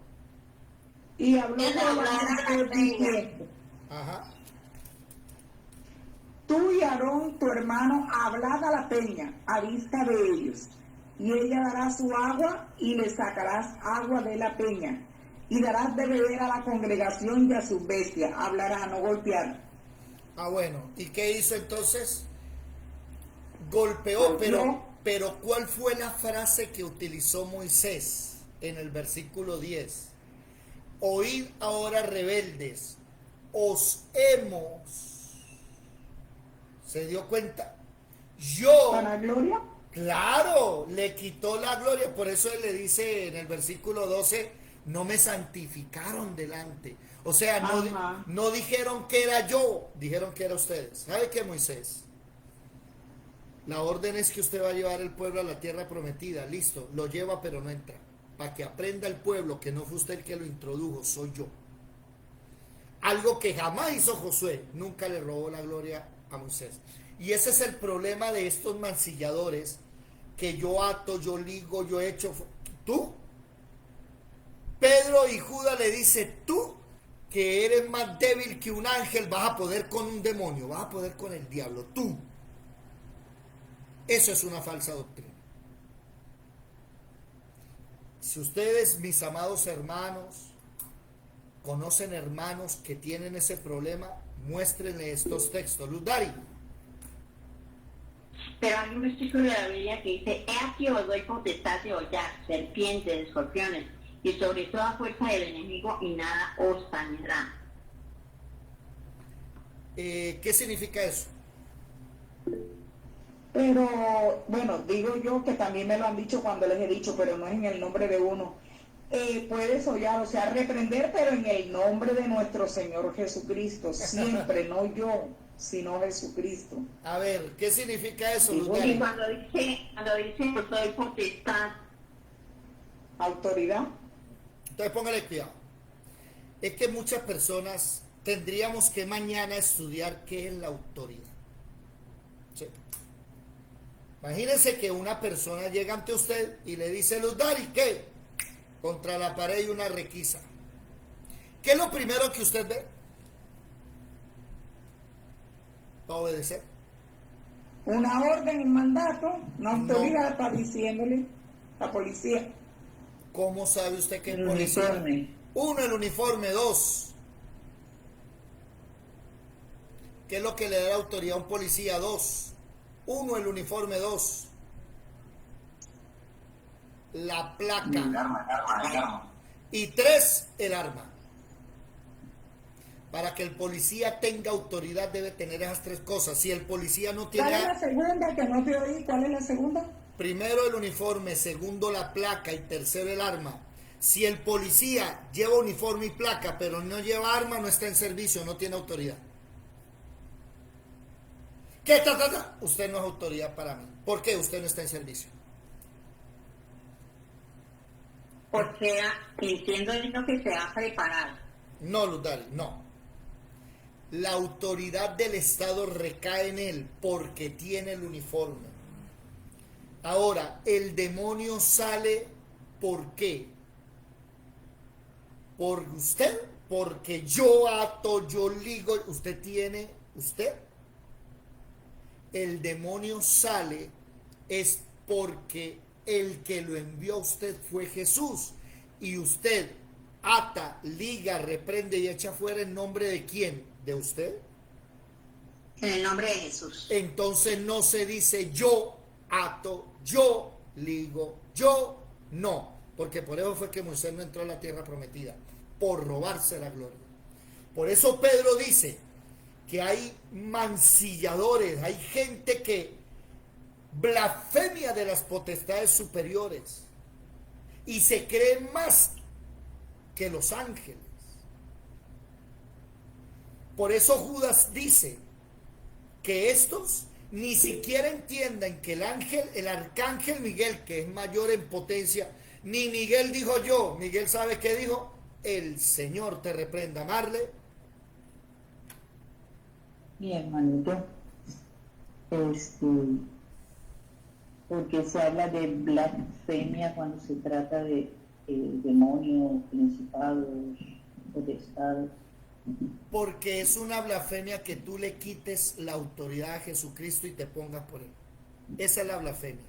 S2: Y habló Jehová diciendo:
S1: Ajá.
S2: tú y Aarón tu hermano hablad a la peña a vista de ellos, y ella dará su agua, y le sacarás agua de la peña, y darás de beber a la congregación y a sus bestias. Hablará, no golpear.
S1: Ah, bueno, ¿y qué hizo entonces? Golpeó, pero ¿cuál fue la frase que utilizó Moisés en el versículo 10? Oíd ahora, rebeldes, os hemos. ¿Se dio cuenta? Yo.
S2: ¿Para gloria?
S1: Claro, le quitó la gloria. Por eso él le dice en el versículo 12, no me santificaron delante. O sea, no dijeron que era yo, dijeron que era ustedes. ¿Sabe qué, Moisés? La orden es que usted va a llevar el pueblo a la tierra prometida. Listo, lo lleva pero no entra. Para que aprenda el pueblo que no fue usted el que lo introdujo, soy yo. Algo que jamás hizo Josué, nunca le robó la gloria a Moisés. Y ese es el problema de estos mancilladores, que yo ato, yo ligo, yo echo. Tú, Pedro y Judas le dice, tú que eres más débil que un ángel, vas a poder con un demonio, vas a poder con el diablo, tú. Eso es una falsa doctrina. Si ustedes, mis amados hermanos, conocen hermanos que tienen ese problema, muéstrenle estos textos. Luz Dari.
S8: Pero hay un versículo de la Biblia que dice: he aquí os doy potestad de hollar serpientes, de escorpiones, y sobre toda fuerza del enemigo, y nada os dañará.
S1: ¿Qué significa eso?
S2: Pero, bueno, digo yo que también me lo han dicho cuando les he dicho, pero no es en el nombre de uno. Puedes hollar, o sea, reprender, pero en el nombre de nuestro Señor Jesucristo, siempre, no yo, sino Jesucristo.
S1: A ver, ¿qué significa eso?
S8: Y cuando dice, os doy potestad,
S2: autoridad.
S1: Entonces póngale cuidado. Es que muchas personas tendríamos que mañana estudiar qué es la autoridad. ¿Sí? Imagínense que una persona llega ante usted y le dice, Luz Dari, ¿qué? Contra la pared y una requisa. ¿Qué es lo primero que usted ve? ¿Va a obedecer?
S2: Una orden, un mandato, una autoridad está diciéndole la policía.
S1: ¿Cómo sabe usted que es
S2: El
S1: policía?
S2: uniforme.
S1: Uno, el uniforme. Dos, ¿qué es lo que le da la autoridad a un policía? Dos, uno, el uniforme. Dos, la placa.
S3: El arma.
S1: Y tres, el arma. Para que el policía tenga autoridad debe tener esas tres cosas. Si el policía no tiene...
S2: ¿Cuál es la segunda que no te oí? ¿Cuál es la segunda?
S1: Primero el uniforme, segundo la placa y tercero el arma. Si el policía lleva uniforme y placa pero no lleva arma, no está en servicio, no tiene autoridad. ¿Qué? Usted no es autoridad para mí. ¿Por qué? Usted no está en servicio.
S8: porque entiendo yo que se ha preparado.
S1: No, Luz Dari, no. La autoridad del Estado recae en él porque tiene el uniforme. Ahora, el demonio sale, ¿por qué? ¿Por usted? Porque yo ato, yo ligo, usted tiene, usted. El demonio sale es porque el que lo envió a usted fue Jesús. Y usted ata, liga, reprende y echa fuera en nombre de quién, de usted.
S8: En el nombre de Jesús.
S1: Entonces no se dice yo ato, yo ligo, yo no. Porque por eso fue que Moisés no entró a la tierra prometida, por robarse la gloria. Por eso Pedro dice, que hay mancilladores, hay gente que blasfemia de las potestades superiores y se creen más que los ángeles. Por eso Judas dice que estos ni siquiera entiendan que el arcángel Miguel, que es mayor en potencia, ni Miguel dijo yo, Miguel sabe qué dijo, el Señor te reprenda, Marle.
S2: Bien, hermanito, porque se habla de blasfemia cuando se trata de demonios, principados, potestades.
S1: Porque es una blasfemia que tú le quites la autoridad a Jesucristo y te pongas por él. Esa es la blasfemia.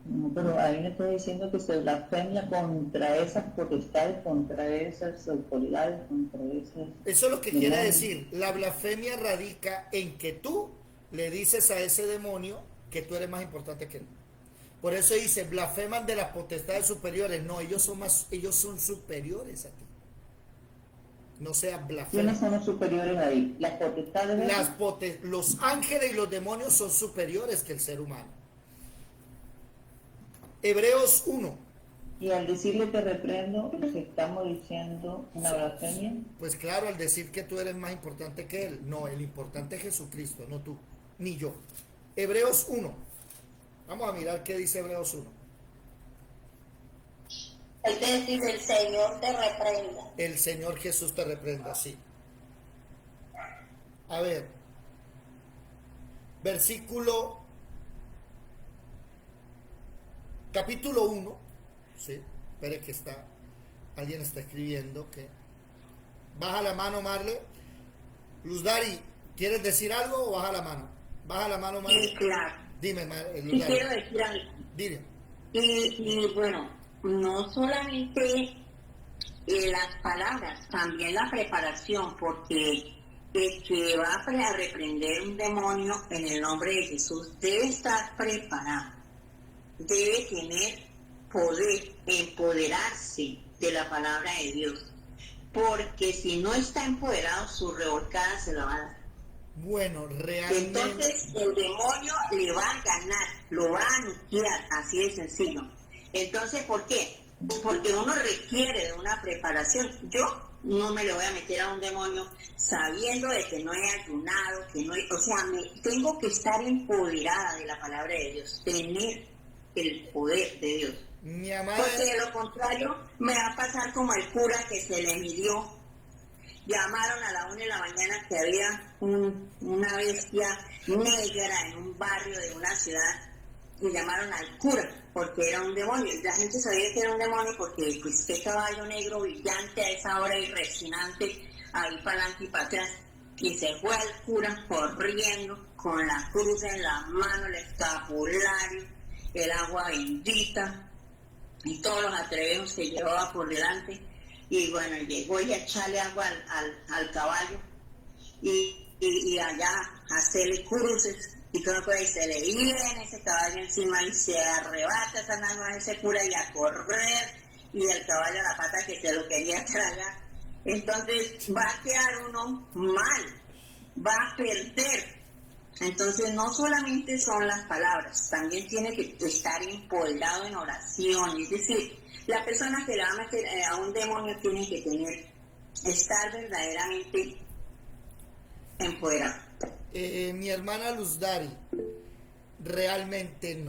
S2: No, pero ahí me está diciendo que se blasfemia contra esas potestades, contra esas autoridades, contra esas...
S1: Eso es lo que quiere decir. La blasfemia radica en que tú le dices a ese demonio que tú eres más importante que él. Por eso dice, blasfeman de las potestades superiores. No, ellos son superiores a ti. No seas blasfemo.
S2: ¿Quiénes son los superiores ahí? ¿Las potestades?
S1: Los ángeles y los demonios son superiores que el ser humano. Hebreos 1.
S2: Y al decirle te reprendo, ¿les estamos diciendo una blasfemia?
S1: Pues claro, al decir que tú eres más importante que él. No, el importante es Jesucristo, no tú, ni yo. Hebreos 1. Vamos a mirar qué dice Hebreos 1.
S9: Hay que decir, el Señor te reprenda.
S1: El Señor Jesús te reprenda, sí. A ver. Capítulo 1. Sí, espere que alguien está escribiendo que... Baja la mano, Marle. Luz Dari, ¿quieres decir algo o baja la mano? Baja la mano, Marle.
S8: Sí, claro.
S1: Dime,
S8: Sí,
S1: Luz Dari.
S8: quiero decir algo.
S1: Dime.
S8: Y bueno, no solamente las palabras, también la preparación, porque el que va a reprender un demonio en el nombre de Jesús debe estar preparado, debe tener poder, empoderarse de la palabra de Dios, porque si no está empoderado, su revolcada se la va a dar.
S1: Bueno, realmente...
S8: Entonces el demonio le va a ganar, lo va a aniquilar, así de sencillo. Entonces, ¿por qué? Porque uno requiere de una preparación. Yo no me le voy a meter a un demonio sabiendo de que no he ayunado, tengo que estar empoderada de la palabra de Dios, tener el poder de Dios.
S1: Mi amada...
S8: Porque de lo contrario me va a pasar como el cura que se le midió. Llamaron a la 1 de la mañana que había una bestia negra en un barrio de una ciudad y llamaron al cura porque era un demonio. La gente sabía que era un demonio porque pues qué caballo negro brillante a esa hora y resinante ahí para adelante y para atrás. Y se fue al cura corriendo con la cruz en la mano, el escapulario, el agua bendita y todos los atrevejos que llevaba por delante. Y bueno, llegó y a echarle agua al caballo y allá hacerle cruces y todo, pues se le viene ese caballo encima y se arrebata esa nalga a ese cura y a correr y el caballo a la pata que se lo quería tragar. Entonces va a quedar uno mal, va a perder. Entonces no solamente son las palabras, también tiene que estar empoderado en oración, es decir, la persona que le va a meter a un demonio tiene que estar verdaderamente empoderado.
S1: Mi hermana Luz Dari, realmente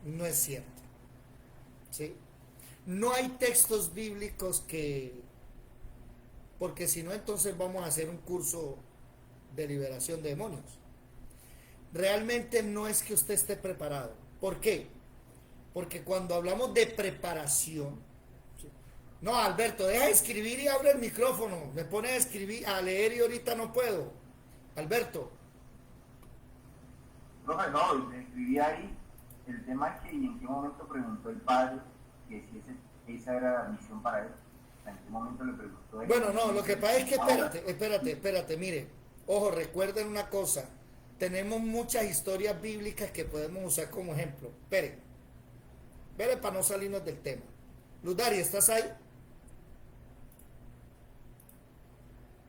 S1: no es cierto, ¿sí? No hay textos bíblicos porque si no entonces vamos a hacer un curso de liberación de demonios. Realmente no es que usted esté preparado. ¿Por qué? Porque cuando hablamos de preparación, ¿sí? No, Alberto, deja de escribir y abre el micrófono. Me pone a escribir, a leer y ahorita no puedo. Alberto.
S3: No, escribí ahí. El tema es que en qué momento preguntó el padre que si esa era la misión para él. ¿En qué momento le preguntó él?
S1: Bueno, no, lo que pasa es que espérate, mire. Ojo, recuerden una cosa. Tenemos muchas historias bíblicas que podemos usar como ejemplo. Espere para no salirnos del tema. Luz Dari, ¿estás ahí?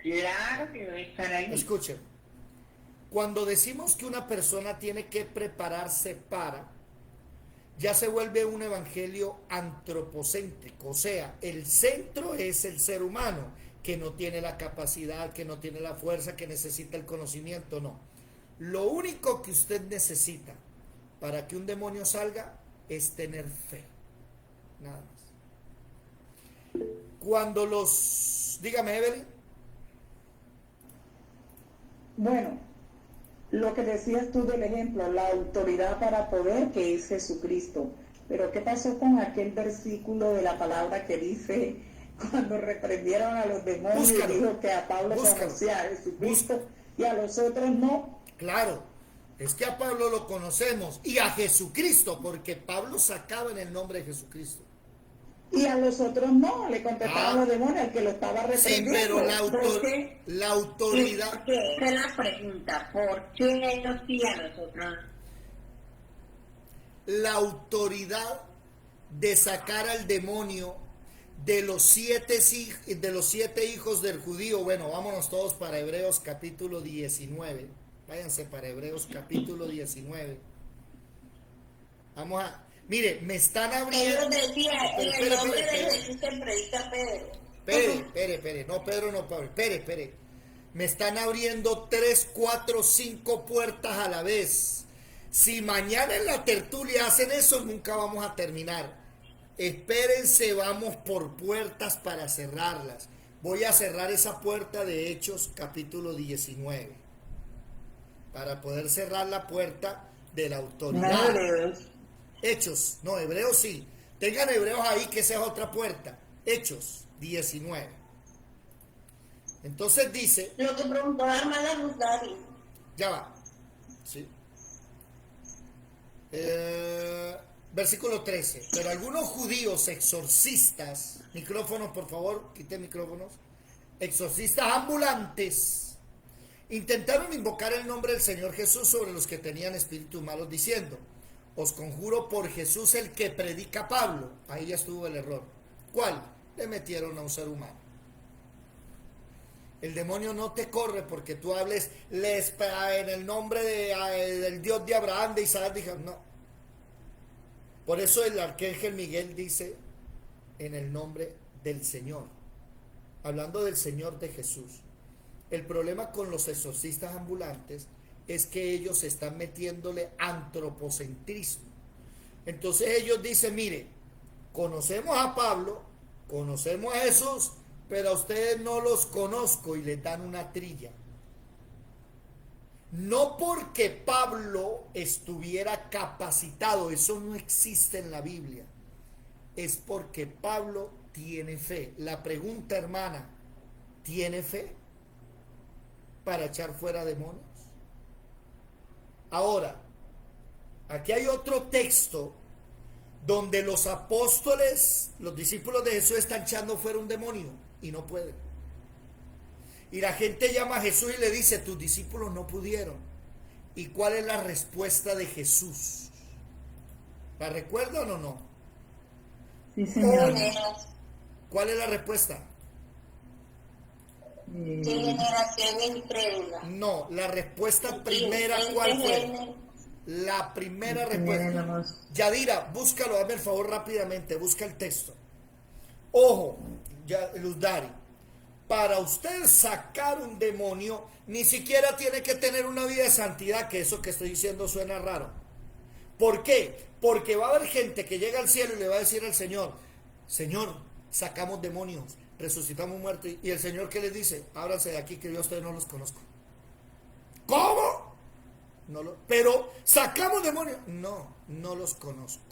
S8: Claro que debe estar ahí.
S1: Escuchen, cuando decimos que una persona tiene que prepararse para, ya se vuelve un evangelio antropocéntrico, o sea, el centro es el ser humano, que no tiene la capacidad, que no tiene la fuerza, que necesita el conocimiento, no. Lo único que usted necesita para que un demonio salga es tener fe, nada más. Cuando los... Dígame, Evelyn.
S2: Bueno, lo que decías tú del ejemplo, la autoridad para poder, que es Jesucristo. Pero ¿qué pasó con aquel versículo de la palabra que dice, cuando reprendieron a los demonios,
S1: Búscalo,
S2: dijo que a Pablo conocía a Jesucristo y a los otros no?
S1: Claro, es que a Pablo lo conocemos y a Jesucristo, porque Pablo sacaba en el nombre de Jesucristo.
S2: Y a los otros no, le contestaban los demonios, al que lo estaba reprendiendo.
S1: Sí, pero la autoridad...
S8: Esa es la pregunta, ¿por qué ellos sí a los otros?
S1: La autoridad de sacar al demonio de los siete hijos del judío. Bueno, vámonos todos para Hebreos capítulo 19. Váyanse para Hebreos capítulo 19. Vamos a... Mire, me están abriendo...
S9: Ellos decían, en el nombre de Jesús se predica Pedro.
S1: Espere, no Pedro, no Pablo, espere. Me están abriendo 3, 4, 5 puertas a la vez. Si mañana en la tertulia hacen eso, nunca vamos a terminar. Espérense, vamos por puertas para cerrarlas. Voy a cerrar esa puerta de Hechos capítulo 19. Para poder cerrar la puerta de la autoridad. Hechos, no, Hebreos sí. Tengan Hebreos ahí, que esa es otra puerta. Hechos 19. Entonces dice...
S9: Lo que preguntó la hermana Luzari.
S1: Ya va. Sí. Versículo 13. Pero algunos judíos exorcistas, micrófonos por favor, quiten micrófonos, exorcistas ambulantes, intentaron invocar el nombre del Señor Jesús sobre los que tenían espíritus malos, diciendo: os conjuro por Jesús el que predica Pablo. Ahí ya estuvo el error. ¿Cuál? Le metieron a un ser humano. El demonio no te corre porque tú hables en el nombre del Dios de Abraham, de Isaac, dijo, no. Por eso el arcángel Miguel dice, en el nombre del Señor, hablando del Señor de Jesús. El problema con los exorcistas ambulantes es que ellos están metiéndole antropocentrismo. Entonces ellos dicen, mire, conocemos a Pablo, conocemos a Jesús, pero a ustedes no los conozco, y les dan una trilla. No porque Pablo estuviera capacitado, eso no existe en la Biblia, es porque Pablo tiene fe. La pregunta, hermana, ¿tiene fe para echar fuera demonios? Ahora, aquí hay otro texto donde los apóstoles, los discípulos de Jesús, están echando fuera un demonio y no pueden. Y la gente llama a Jesús y le dice, tus discípulos no pudieron. ¿Y cuál es la respuesta de Jesús? ¿La recuerdan o no?
S8: Sí, señor.
S1: ¿Cuál es la respuesta?
S9: ¿Qué generación incrédula?
S1: No, la respuesta primera, ¿cuál fue? La primera respuesta. Yadira, búscalo, hazme el favor rápidamente, busca el texto. Ojo, Luzdari, para usted sacar un demonio, ni siquiera tiene que tener una vida de santidad, que eso que estoy diciendo suena raro. ¿Por qué? Porque va a haber gente que llega al cielo y le va a decir al Señor, Señor, sacamos demonios, resucitamos muertos, y el Señor, ¿qué les dice? Ábranse de aquí, que yo a ustedes no los conozco. ¿Cómo? Pero sacamos demonios. No los conozco.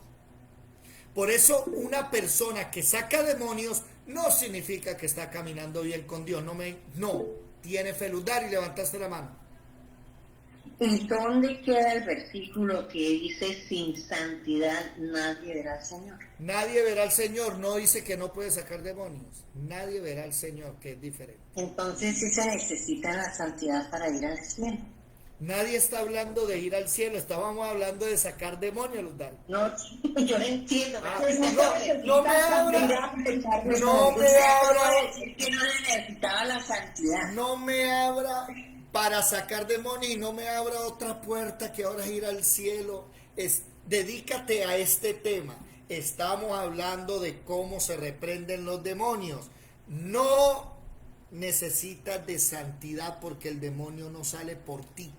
S1: Por eso una persona que saca demonios no significa que está caminando bien con Dios. No, tiene fe. Luzdari, levantaste la mano.
S8: ¿Y dónde queda el versículo que dice sin santidad nadie verá al Señor?
S1: Nadie verá al Señor, no dice que no puede sacar demonios. Nadie verá al Señor, que es diferente.
S8: Entonces sí se necesita la santidad para ir al cielo.
S1: Nadie está hablando de ir al cielo, estábamos hablando de sacar demonios, Luz Dani.
S8: No, yo no entiendo.
S1: No me abra,
S8: Que no necesitaba la santidad.
S1: no me abra para sacar demonios y no me abra otra puerta que ahora es ir al cielo. Dedícate a este tema. Estamos hablando de cómo se reprenden los demonios. No necesitas de santidad porque el demonio no sale por ti.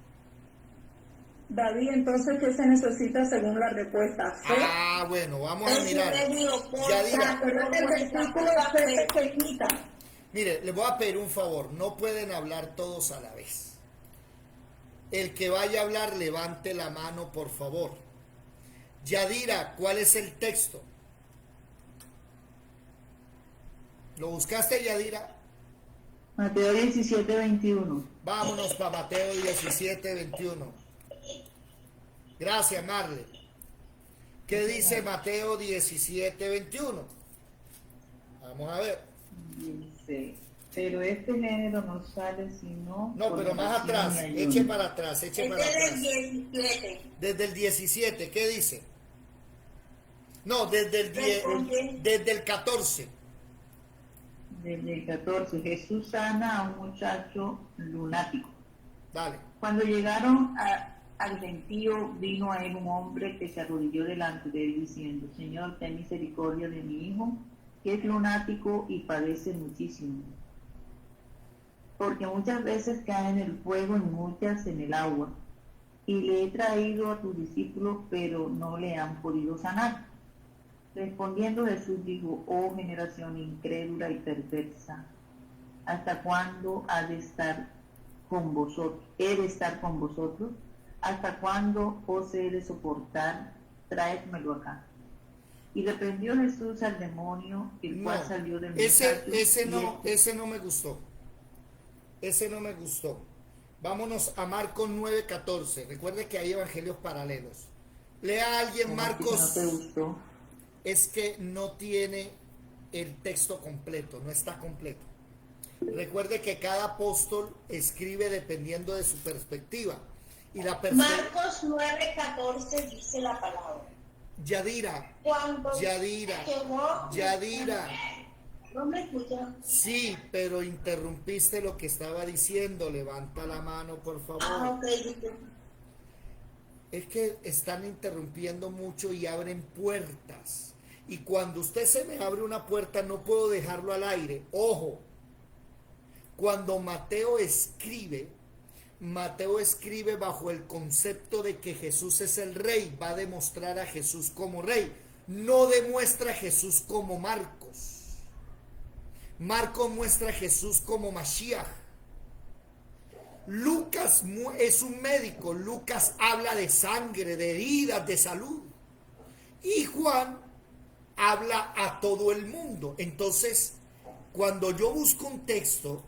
S2: David, entonces, ¿qué se necesita según la respuesta? ¿Fe?
S1: Bueno, vamos a mirar.
S2: Yadira, pero el versículo fe se quita.
S1: Mire, les voy a pedir un favor, no pueden hablar todos a la vez. El que vaya a hablar, levante la mano, por favor. Yadira, ¿cuál es el texto? ¿Lo buscaste, Yadira?
S2: Mateo 17, 21.
S1: Vámonos para Mateo 17, 21. Gracias, Marle. ¿Qué dice Mateo 17, 21? Vamos a ver.
S2: Dice, pero este género no sale sino...
S1: No, pero más atrás, eche para atrás, eche para atrás.
S8: Desde el 17.
S1: Desde el 17, ¿qué dice? No, desde el 14.
S2: Desde el 14, Jesús sana a un muchacho lunático.
S1: Dale.
S2: Cuando llegaron al gentío, vino a él un hombre que se arrodilló delante de él diciendo, Señor, ten misericordia de mi hijo, que es lunático y padece muchísimo. Porque muchas veces cae en el fuego y muchas en el agua. Y le he traído a tus discípulos, pero no le han podido sanar. Respondiendo Jesús dijo, oh generación incrédula y perversa, ¿hasta cuándo ha de estar con vosotros? ¿He de estar con vosotros? ¿Hasta cuándo os he de soportar? Traédmelo acá. Y reprendió Jesús al demonio, el cual salió del muchacho.
S1: Ese no me gustó. Ese no me gustó. Vámonos a Marcos 9:14. Recuerde que hay evangelios paralelos. Lea a alguien Marcos.
S2: ¿No te gustó?
S1: Es que no tiene el texto completo, no está completo. Recuerde que cada apóstol escribe dependiendo de su perspectiva. Y la
S9: Marcos 9:14 dice la palabra.
S1: Yadira.
S9: Cuando
S1: Yadira.
S9: ¿No me escucha?
S1: Sí, pero interrumpiste lo que estaba diciendo. Levanta la mano, por favor.
S9: Ok.
S1: Es que están interrumpiendo mucho y abren puertas. Y cuando usted se me abre una puerta, no puedo dejarlo al aire. Ojo, cuando Mateo escribe bajo el concepto de que Jesús es el rey, va a demostrar a Jesús como rey. No demuestra a Jesús como Marcos. Marcos muestra a Jesús como Mashiach. Lucas es un médico. Lucas habla de sangre, de heridas, de salud. Y Juan habla a todo el mundo. Entonces, cuando yo busco un texto,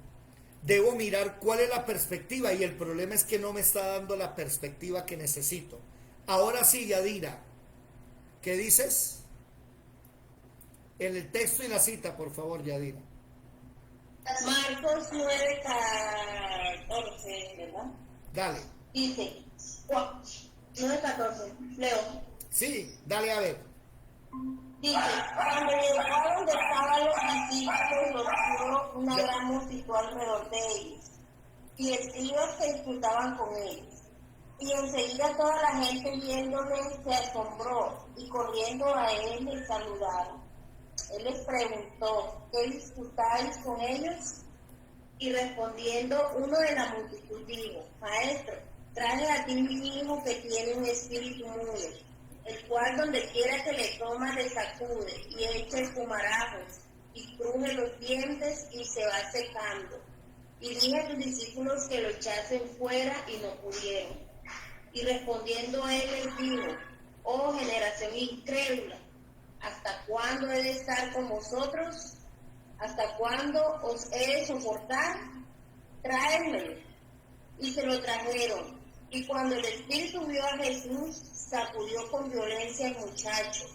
S1: debo mirar cuál es la perspectiva, y el problema es que no me está dando la perspectiva que necesito. Ahora sí, Yadira, ¿qué dices? En el texto y la cita, por favor, Yadira.
S9: Marcos 9:14, ¿verdad?
S1: Dale.
S9: Dice, 9:14, leo.
S1: Sí, dale a ver.
S9: Dice, cuando llegó donde estaban los discípulos, los vio una gran multitud alrededor de ellos, y escribas que disputaban con ellos. Y enseguida toda la gente viéndole se asombró, y corriendo a él le saludaron. Él les preguntó, ¿qué disputáis con ellos? Y respondiendo uno de la multitud dijo, Maestro, traje a ti mi hijo que tiene un espíritu mudo, el cual donde quiera que le toma le sacude y echa espumarajos y cruje los dientes y se va secando. Y dije a tus discípulos que lo echasen fuera y no pudieron. Y respondiendo él les dijo, oh generación incrédula, ¿hasta cuándo he de estar con vosotros? ¿Hasta cuándo os he de soportar? Traédmelo. Y se lo trajeron. Y cuando el espíritu vio a Jesús, sacudió con violencia al muchacho,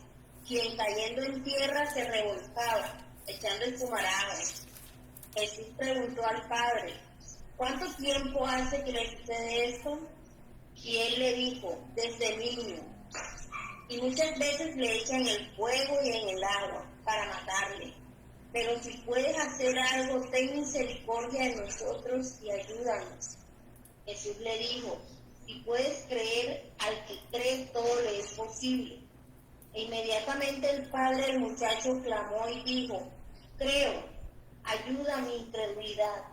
S9: quien cayendo en tierra se revolcaba, echando espumarajos. Jesús preguntó al padre, ¿cuánto tiempo hace que le sucede esto? Y él le dijo, desde niño. Y muchas veces le echan el fuego y en el agua para matarle. Pero si puedes hacer algo, ten misericordia de nosotros y ayúdanos. Jesús le dijo, si puedes creer, al que cree todo le es posible. E inmediatamente el padre del muchacho clamó y dijo, creo, ayuda a mi incredulidad.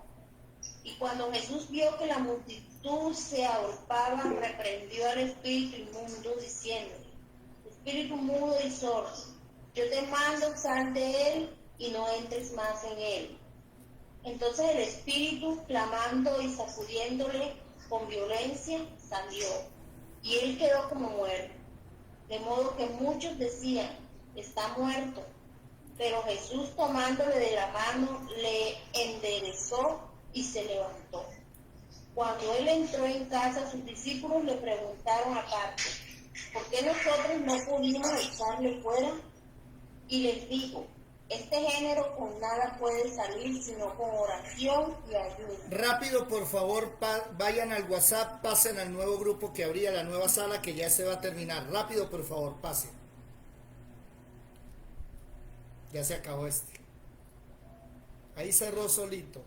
S9: Y cuando Jesús vio que la multitud se agolpaba, reprendió al espíritu inmundo, diciéndole, espíritu mudo y sordo, yo te mando, sal de él y no entres más en él. Entonces el espíritu, clamando y sacudiéndole con violencia, salió, y él quedó como muerto. De modo que muchos decían, está muerto. Pero Jesús, tomándole de la mano, le enderezó y se levantó. Cuando él entró en casa, sus discípulos le preguntaron aparte, ¿por qué nosotros no pudimos echarle fuera? Y les dijo, este género con nada puede salir sino con oración y ayuda.
S1: Rápido, por favor, vayan al WhatsApp, pasen al nuevo grupo que abría la nueva sala que ya se va a terminar. Rápido, por favor, pasen. Ya se acabó este. Ahí cerró solito.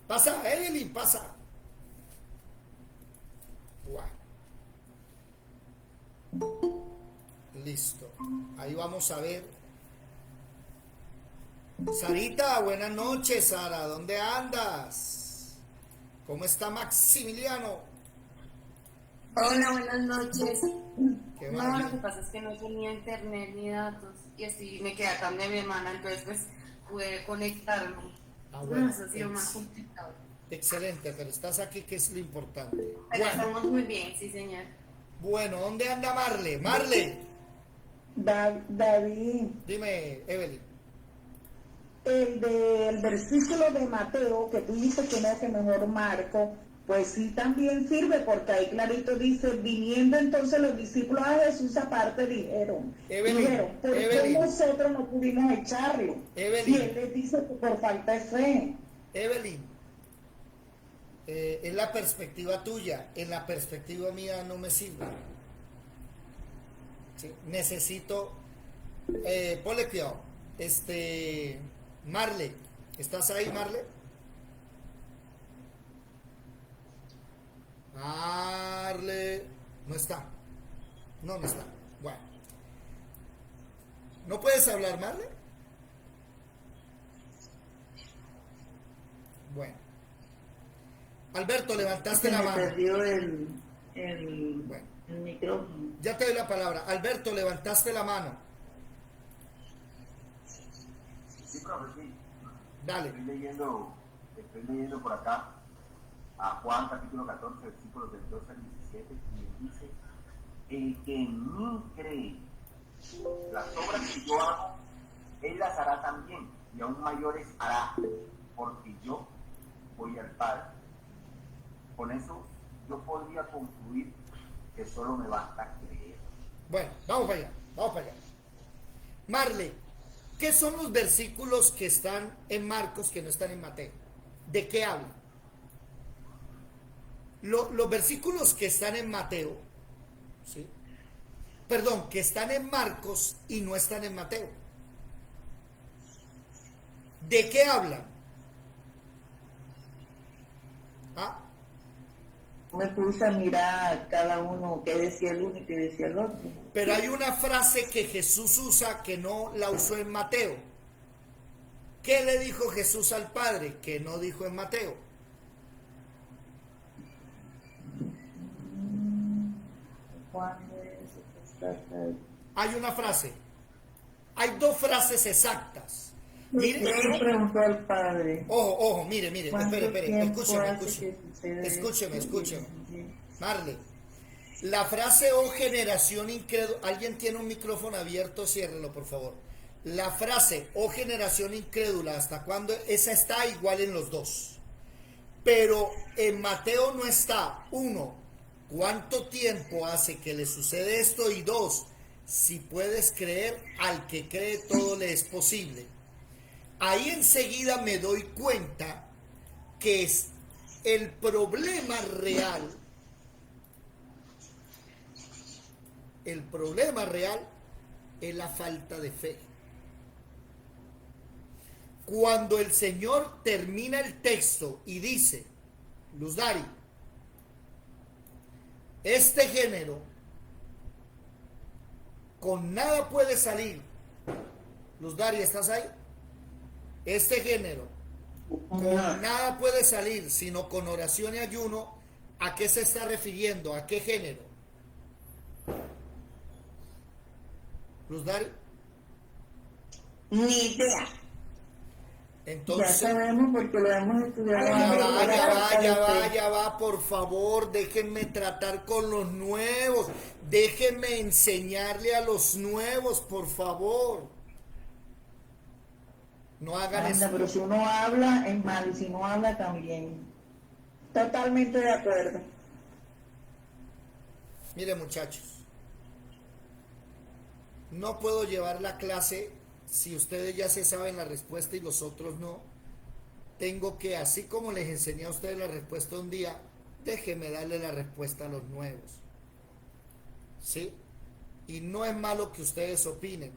S1: Pasa, Evelyn, pasa. Wow. Listo. Ahí vamos a ver. Sarita, buenas noches, Sara. ¿Dónde andas? ¿Cómo está Maximiliano?
S10: Hola, buenas noches.
S1: ¿Qué
S10: No,
S1: va?
S10: lo que pasa es que no tenía internet ni datos y así me quedé acá de mi hermana, entonces pues pude conectarme.
S1: Bueno,
S10: Eso ha sido más complicado.
S1: excelente, pero estás aquí, que es lo importante.
S10: Pero
S1: Bueno,
S10: estamos muy bien, sí señor.
S1: bueno, ¿dónde anda Marle? Marle,
S2: David,
S1: dime, Evelyn.
S2: el del versículo de Mateo, que tú dices que no es que mejor Marco, pues sí también sirve, porque ahí clarito dice, viniendo entonces los discípulos a Jesús aparte, dijeron, ¿por qué nosotros no pudimos echarlo?
S1: Evelyn.
S2: Y él les dice que por falta de fe.
S1: Evelyn, es la perspectiva tuya, en la perspectiva mía no me sirve. Sí, necesito, ponle cuidado, Marle, ¿estás ahí, Marle? Marle, no está, no está, bueno. ¿No puedes hablar, Marle? Bueno. Alberto, levantaste la mano.
S11: Perdió el micrófono.
S1: Ya te doy la palabra. Alberto, levantaste la mano.
S3: Sí, profe, sí.
S1: Dale.
S3: Estoy leyendo por acá a Juan capítulo 14, versículos del 12 al 17, y dice, el que en mí cree, las obras que yo hago, él las hará también, y aún mayores hará, porque yo voy al Padre. Con eso yo podría concluir que solo me basta creer.
S1: Bueno, vamos para allá, vamos para allá. Marle, ¿qué son los versículos que están en Marcos que no están en Mateo? ¿De qué hablan? Los versículos que están en Mateo, ¿sí? Perdón, que están en Marcos y no están en Mateo. ¿De qué hablan? ¿Ah?
S11: Me puse a mirar cada uno qué decía el uno y qué decía el otro.
S1: Pero hay una frase que Jesús usa que no la usó en Mateo. ¿Qué le dijo Jesús al Padre que no dijo en Mateo? Hay una frase. Hay dos frases exactas. Mire,
S11: Él preguntó al Padre.
S1: Ojo, mire, espere, escúcheme. Marle, la frase "oh generación incrédula", ¿alguien tiene un micrófono abierto? Ciérrelo, por favor. La frase "oh generación incrédula", ¿hasta cuándo? Esa está igual en los dos. Pero en Mateo no está, uno, ¿cuánto tiempo hace que le sucede esto? Y dos, si puedes creer, al que cree todo le es posible. Ahí enseguida me doy cuenta que es el problema real El problema real es la falta de fe. Cuando el Señor termina el texto y dice, Luz Dari, este género con nada puede salir. Luz Dari, ¿estás ahí? Este género con nada puede salir, sino con oración y ayuno. ¿A qué se está refiriendo? ¿A qué género? Luz Dari.
S8: Ni idea.
S1: Entonces,
S11: ya sabemos porque lo hemos estudiado.
S1: Ya va, por favor, déjenme tratar con los nuevos, déjenme enseñarle a los nuevos, por favor. No hagan eso.
S11: Pero si uno habla es malo, y si no habla también. Totalmente de acuerdo.
S1: Mire, muchachos, no puedo llevar la clase si ustedes ya se saben la respuesta y los otros no. Tengo que, así como les enseñé a ustedes la respuesta un día, déjenme darle la respuesta a los nuevos. ¿Sí? Y no es malo que ustedes opinen.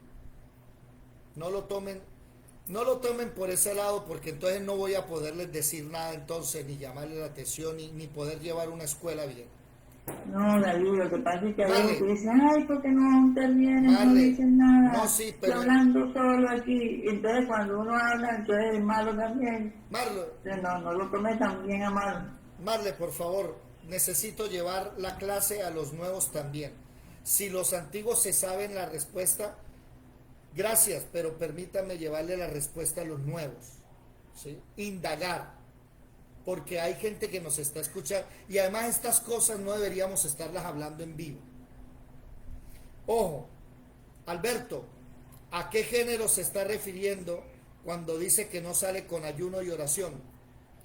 S1: No lo tomen por ese lado, porque entonces no voy a poderles decir nada entonces, ni llamarles la atención, ni poder llevar una escuela bien.
S11: No, David, lo que pasa es que a veces dicen, ay, porque no intervienen, no dicen nada,
S1: no, sí, pero...
S11: estoy hablando solo aquí. Entonces cuando uno habla, entonces es malo también.
S1: Marle,
S11: no lo tome tan bien a mal.
S1: Marle, por favor, necesito llevar la clase a los nuevos también. Si los antiguos se saben la respuesta, gracias, pero permítanme llevarle la respuesta a los nuevos, ¿sí? Indagar, porque hay gente que nos está escuchando, y además estas cosas no deberíamos estarlas hablando en vivo. Ojo, Alberto, ¿a qué género se está refiriendo cuando dice que no sale con ayuno y oración?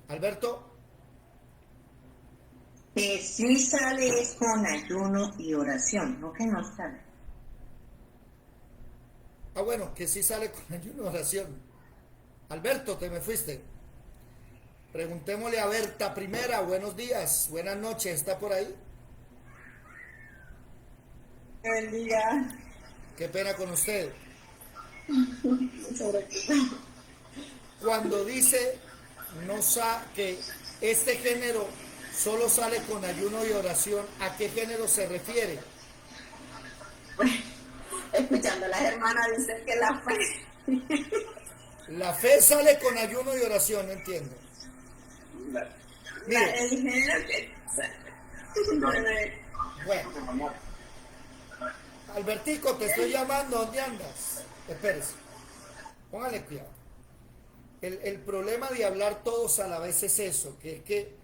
S1: Alberto.
S8: Que sí sale es con ayuno y oración, no que no sale.
S1: Ah, bueno, que sí sale con ayuno y oración. Alberto, te me fuiste. Preguntémosle a Berta primera. Buenos días, buenas noches, ¿está por ahí?
S8: Buen día.
S1: Qué pena con usted. Cuando dice que este género solo sale con ayuno y oración, ¿a qué género se refiere?
S8: Escuchando a las hermanas dicen que la fe.
S1: La fe sale con ayuno y oración, no entiendo. Mire.
S8: El género que...
S1: Bueno. Albertico, te estoy llamando, ¿dónde andas? Espérese. Póngale cuidado. El problema de hablar todos a la vez es eso, que es que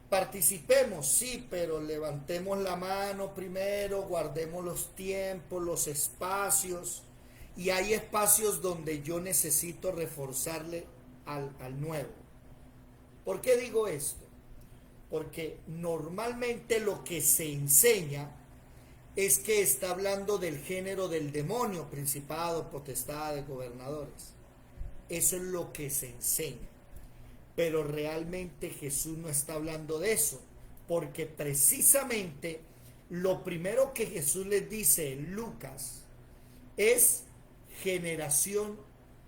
S1: participemos, sí, pero levantemos la mano primero, guardemos los tiempos, los espacios, y hay espacios donde yo necesito reforzarle al nuevo. ¿Por qué digo esto? Porque normalmente lo que se enseña es que está hablando del género del demonio, principado, potestades, gobernadores. Eso es lo que se enseña. Pero realmente Jesús no está hablando de eso, porque precisamente lo primero que Jesús les dice en Lucas es generación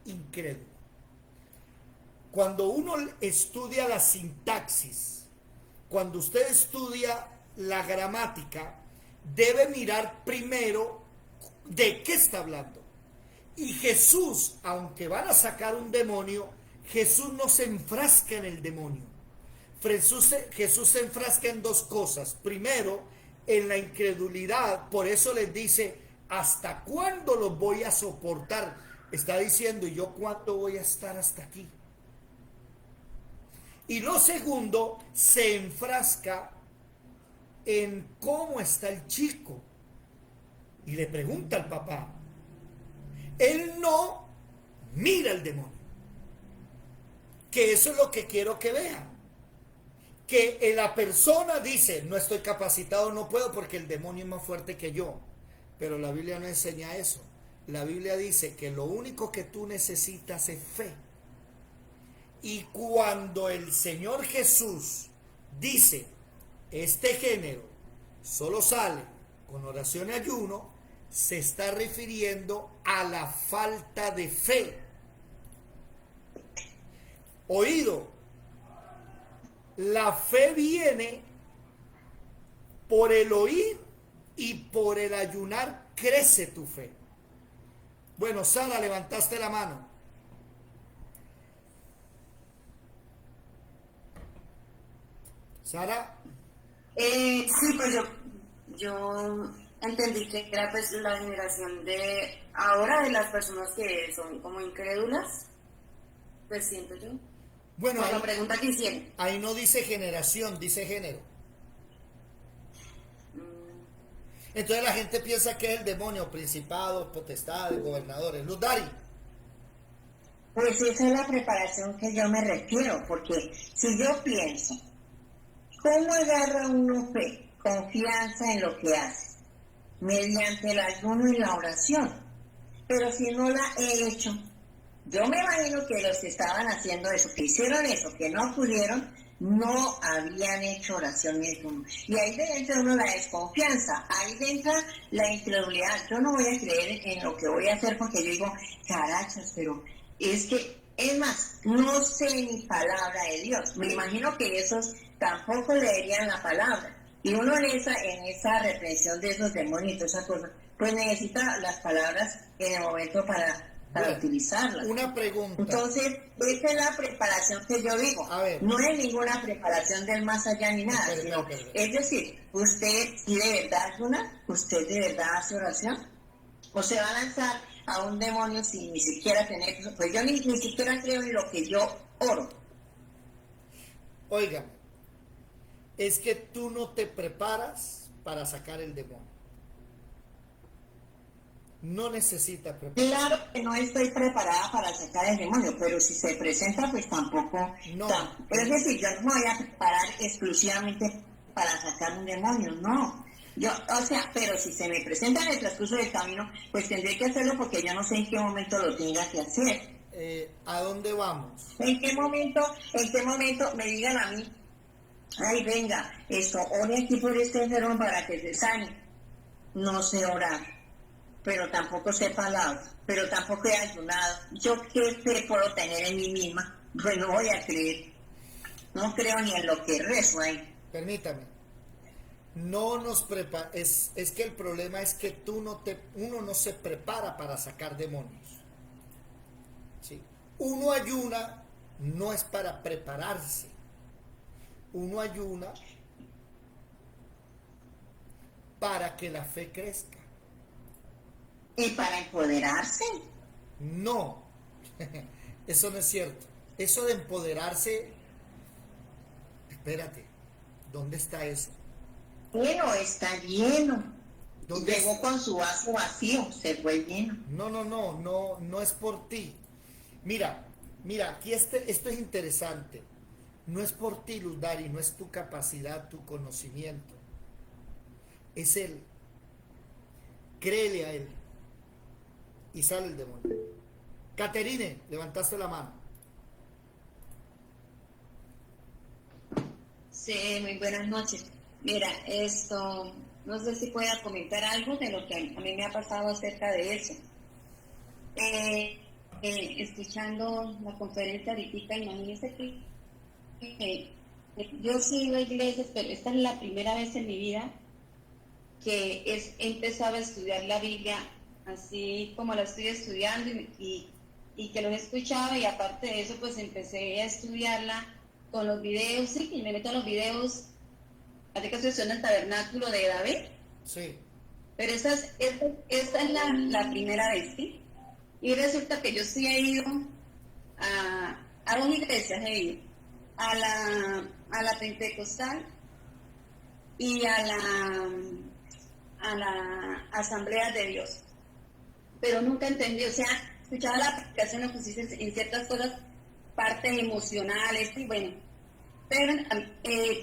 S1: incrédula. Cuando uno estudia la sintaxis, cuando usted estudia la gramática, debe mirar primero de qué está hablando. Y Jesús, aunque van a sacar un demonio, Jesús no se enfrasca en el demonio. Jesús se enfrasca en dos cosas. Primero, en la incredulidad. Por eso les dice, ¿hasta cuándo los voy a soportar? Está diciendo, ¿y yo cuánto voy a estar hasta aquí? Y lo segundo, se enfrasca en cómo está el chico. Y le pregunta al papá. Él no mira al demonio. Que eso es lo que quiero que vean. Que la persona dice, no estoy capacitado, no puedo porque el demonio es más fuerte que yo. Pero la Biblia no enseña eso. La Biblia dice que lo único que tú necesitas es fe. Y cuando el Señor Jesús dice, este género solo sale con oración y ayuno, se está refiriendo a la falta de fe. Oído, la fe viene por el oír y por el ayunar crece tu fe. Bueno, Sara, levantaste la mano. Sara.
S10: Sí, pues yo entendí que era pues la generación de ahora de las personas que son como incrédulas, pues siento yo.
S1: Bueno,
S10: la pregunta que hicieron.
S1: Ahí no dice generación, dice género. Entonces la gente piensa que es el demonio, principado, potestades, gobernadores. Luz Dari.
S8: Pues esa es la preparación que yo me refiero, porque si yo pienso, ¿cómo agarra uno fe, confianza en lo que hace? Mediante el ayuno y la oración. Pero si no la he hecho, yo me imagino que los que estaban haciendo eso, que hicieron eso, que no pudieron, no habían hecho oración ni ayuno. Y ahí entra uno la desconfianza, ahí entra la incredulidad. Yo no voy a creer en lo que voy a hacer porque yo digo, carachas, pero es que, es más, no sé ni palabra de Dios. Me imagino que esos tampoco leerían la palabra. Y uno en esa reprensión de esos demonios y todas esas cosas, pues necesita las palabras en el momento para utilizarlas.
S1: Una pregunta.
S8: Entonces, esa es la preparación que yo digo.
S1: A ver.
S8: No es ninguna preparación del más allá ni nada. Es decir, usted, si de verdad ayuna, usted de verdad hace oración, o se va a lanzar a un demonio sin ni siquiera tener, pues yo ni siquiera creo en lo que yo oro.
S1: Oiga, es que tú no te preparas para sacar el demonio. No necesita preparar.
S8: Claro que no estoy preparada para sacar el demonio, pero si se presenta, pues tampoco.
S1: No.
S8: Es decir, yo no me voy a preparar exclusivamente para sacar un demonio, no. Yo, o sea, pero si se me presenta en el transcurso del camino, pues tendré que hacerlo porque yo no sé en qué momento lo tenga que hacer.
S1: ¿A dónde vamos?
S8: ¿En qué momento me digan a mí, ay, venga, ore aquí por este enfermo para que se sane? No sé orar, pero tampoco sé palabras, pero tampoco he ayunado. ¿Yo qué fe puedo tener en mí misma? Pues no voy a creer. No creo ni en lo que rezo ahí.
S1: Permítame. No nos prepara, es que el problema es que uno no se prepara para sacar demonios. ¿Sí? Uno ayuna no es para prepararse. Uno ayuna para que la fe crezca.
S8: ¿Y para empoderarse?
S1: No, eso no es cierto. Eso de empoderarse, espérate, ¿dónde está eso?
S8: Bueno, está lleno. Llegó con su vaso vacío, se fue lleno.
S1: No es por ti. Mira, aquí esto es interesante. No es por ti, Luz Dari, no es tu capacidad, tu conocimiento. Es Él. Créele a Él. Y sale el demonio. Caterine, levantaste la mano.
S12: Sí, muy buenas noches. Mira, no sé si pueda comentar algo de lo que a mí me ha pasado acerca de eso. Escuchando la conferencia ahorita, imagínense que yo sí iba a iglesias, pero esta es la primera vez en mi vida que he empezado a estudiar la Biblia así como la estoy estudiando y que lo he escuchado, y aparte de eso pues empecé a estudiarla con los videos, sí, y me meto a los videos. Así que estoy en el tabernáculo de David.
S1: Sí.
S12: Pero esta es la primera vez, ¿sí? Y resulta que yo sí he ido a dos iglesias, he ido a la Pentecostal y a la Asamblea de Dios. Pero nunca entendí, o sea, escuchaba la predicación, lo pusiste en ciertas cosas, partes emocionales, y bueno. Pero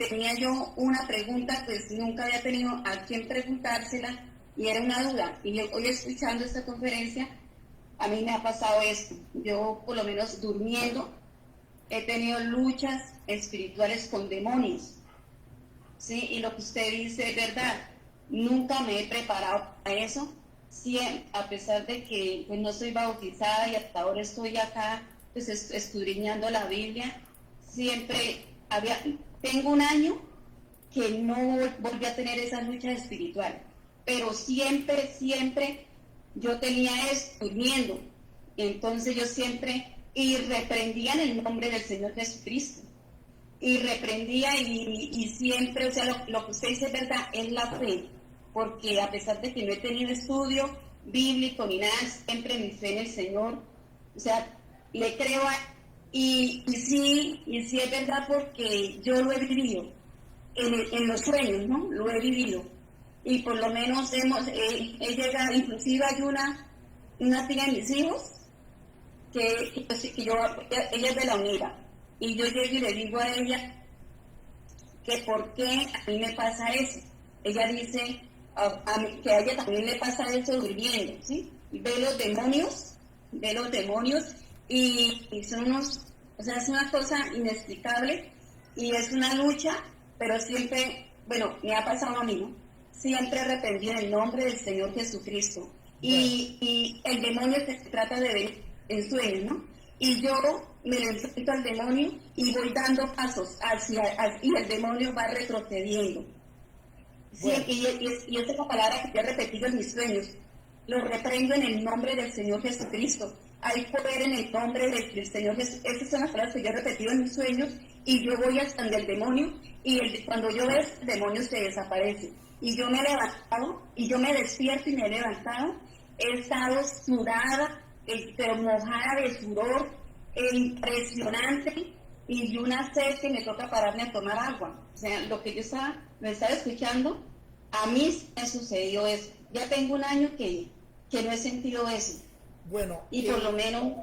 S12: tenía yo una pregunta, pues nunca había tenido a quién preguntársela y era una duda. Y hoy escuchando esta conferencia, a mí me ha pasado esto. Yo, por lo menos durmiendo, he tenido luchas espirituales con demonios. ¿Sí? Y lo que usted dice es verdad. nunca me he preparado para eso. A pesar de que pues, no soy bautizada y hasta ahora estoy acá pues, escudriñando la Biblia, siempre tengo un año que no volví a tener esa lucha espiritual, pero siempre yo tenía esto durmiendo. Entonces yo siempre y reprendía en el nombre del Señor Jesucristo, y reprendía y siempre, o sea, lo que usted dice es verdad, es la fe, porque a pesar de que no he tenido estudio bíblico ni nada, siempre mi fe en el Señor, o sea, le creo y sí es verdad, porque yo lo he vivido en los sueños, ¿no? Lo he vivido, y por lo menos he llegado, inclusive hay una tía de mis hijos, que ella es de la UNIRA, y yo llego y le digo a ella que por qué a mí me pasa eso. Ella dice a mí, que a ella también le pasa eso durmiendo, ¿sí? Ve los demonios, y son unos, o sea, es una cosa inexplicable, y es una lucha, pero siempre, bueno, me ha pasado a mí, ¿no? Siempre arrepentí en el nombre del Señor Jesucristo. Y el demonio se trata de ver en sueños, ¿no? Y yo me le enfrento al demonio y voy dando pasos y el demonio va retrocediendo. Bueno. Sí, y esa es la palabra que yo he repetido en mis sueños. Lo reprendo en el nombre del Señor Jesucristo. Hay poder en el nombre del Señor Jesucristo. Esas son las palabras que yo he repetido en mis sueños, y yo voy hasta el demonio, y cuando yo veo el demonio se desaparece. Y yo me he levantado, y yo me despierto y me he levantado. He estado sudada, pero mojada de sudor, impresionante, y una sed que me toca pararme a tomar agua. O sea, lo que me estaba escuchando, a mí me sucedió eso. Ya tengo un año que no he sentido eso.
S1: Bueno,
S12: y por lo menos,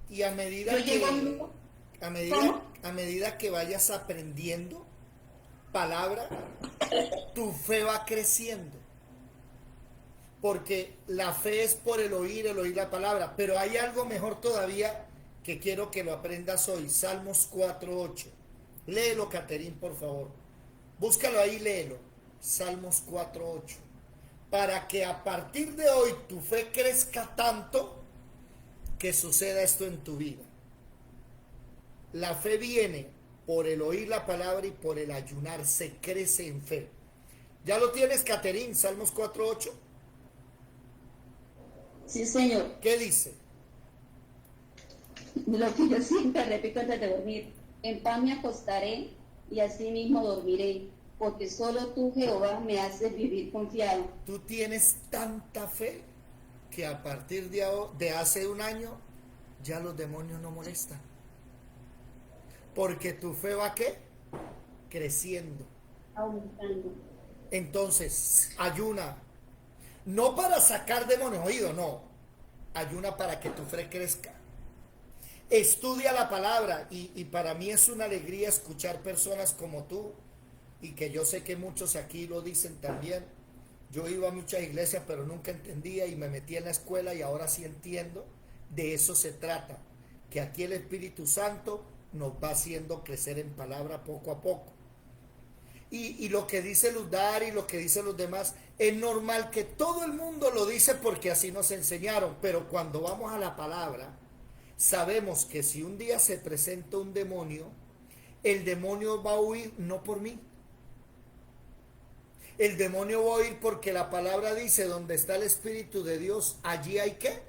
S1: y a medida que vayas aprendiendo palabra, tu fe va creciendo. Porque la fe es por el oír la palabra. Pero hay algo mejor todavía que quiero que lo aprendas hoy. Salmos 4:8. Léelo, Caterín, por favor. Búscalo ahí, léelo. Salmos 4:8. Para que a partir de hoy tu fe crezca tanto que suceda esto en tu vida. La fe viene por el oír la palabra y por el ayunar. Se crece en fe. ¿Ya lo tienes, Caterín? Salmos 4:8.
S12: Sí, Señor.
S1: ¿Qué dice?
S12: Lo que yo siempre repito antes de dormir: en paz me acostaré y así mismo dormiré, porque solo tú, Jehová, me haces vivir confiado.
S1: Tú tienes tanta fe que a partir de hace un año ya los demonios no molestan. Porque tu fe va, ¿qué? Creciendo.
S12: Aumentando.
S1: Entonces, ayuna. No para sacar demonios, oído, no. Ayuna para que tu fe crezca. Estudia la palabra, y para mí es una alegría escuchar personas como tú, y que yo sé que muchos aquí lo dicen también. Yo iba a muchas iglesias, pero nunca entendía, y me metí en la escuela y ahora sí entiendo. De eso se trata, que aquí el Espíritu Santo nos va haciendo crecer en palabra poco a poco. Y lo que dice Ludar y lo que dicen los demás, es normal que todo el mundo lo dice porque así nos enseñaron, pero cuando vamos a la palabra, sabemos que si un día se presenta un demonio, el demonio va a huir no por mí. El demonio va a huir porque la palabra dice: donde está el Espíritu de Dios, allí hay ¿qué?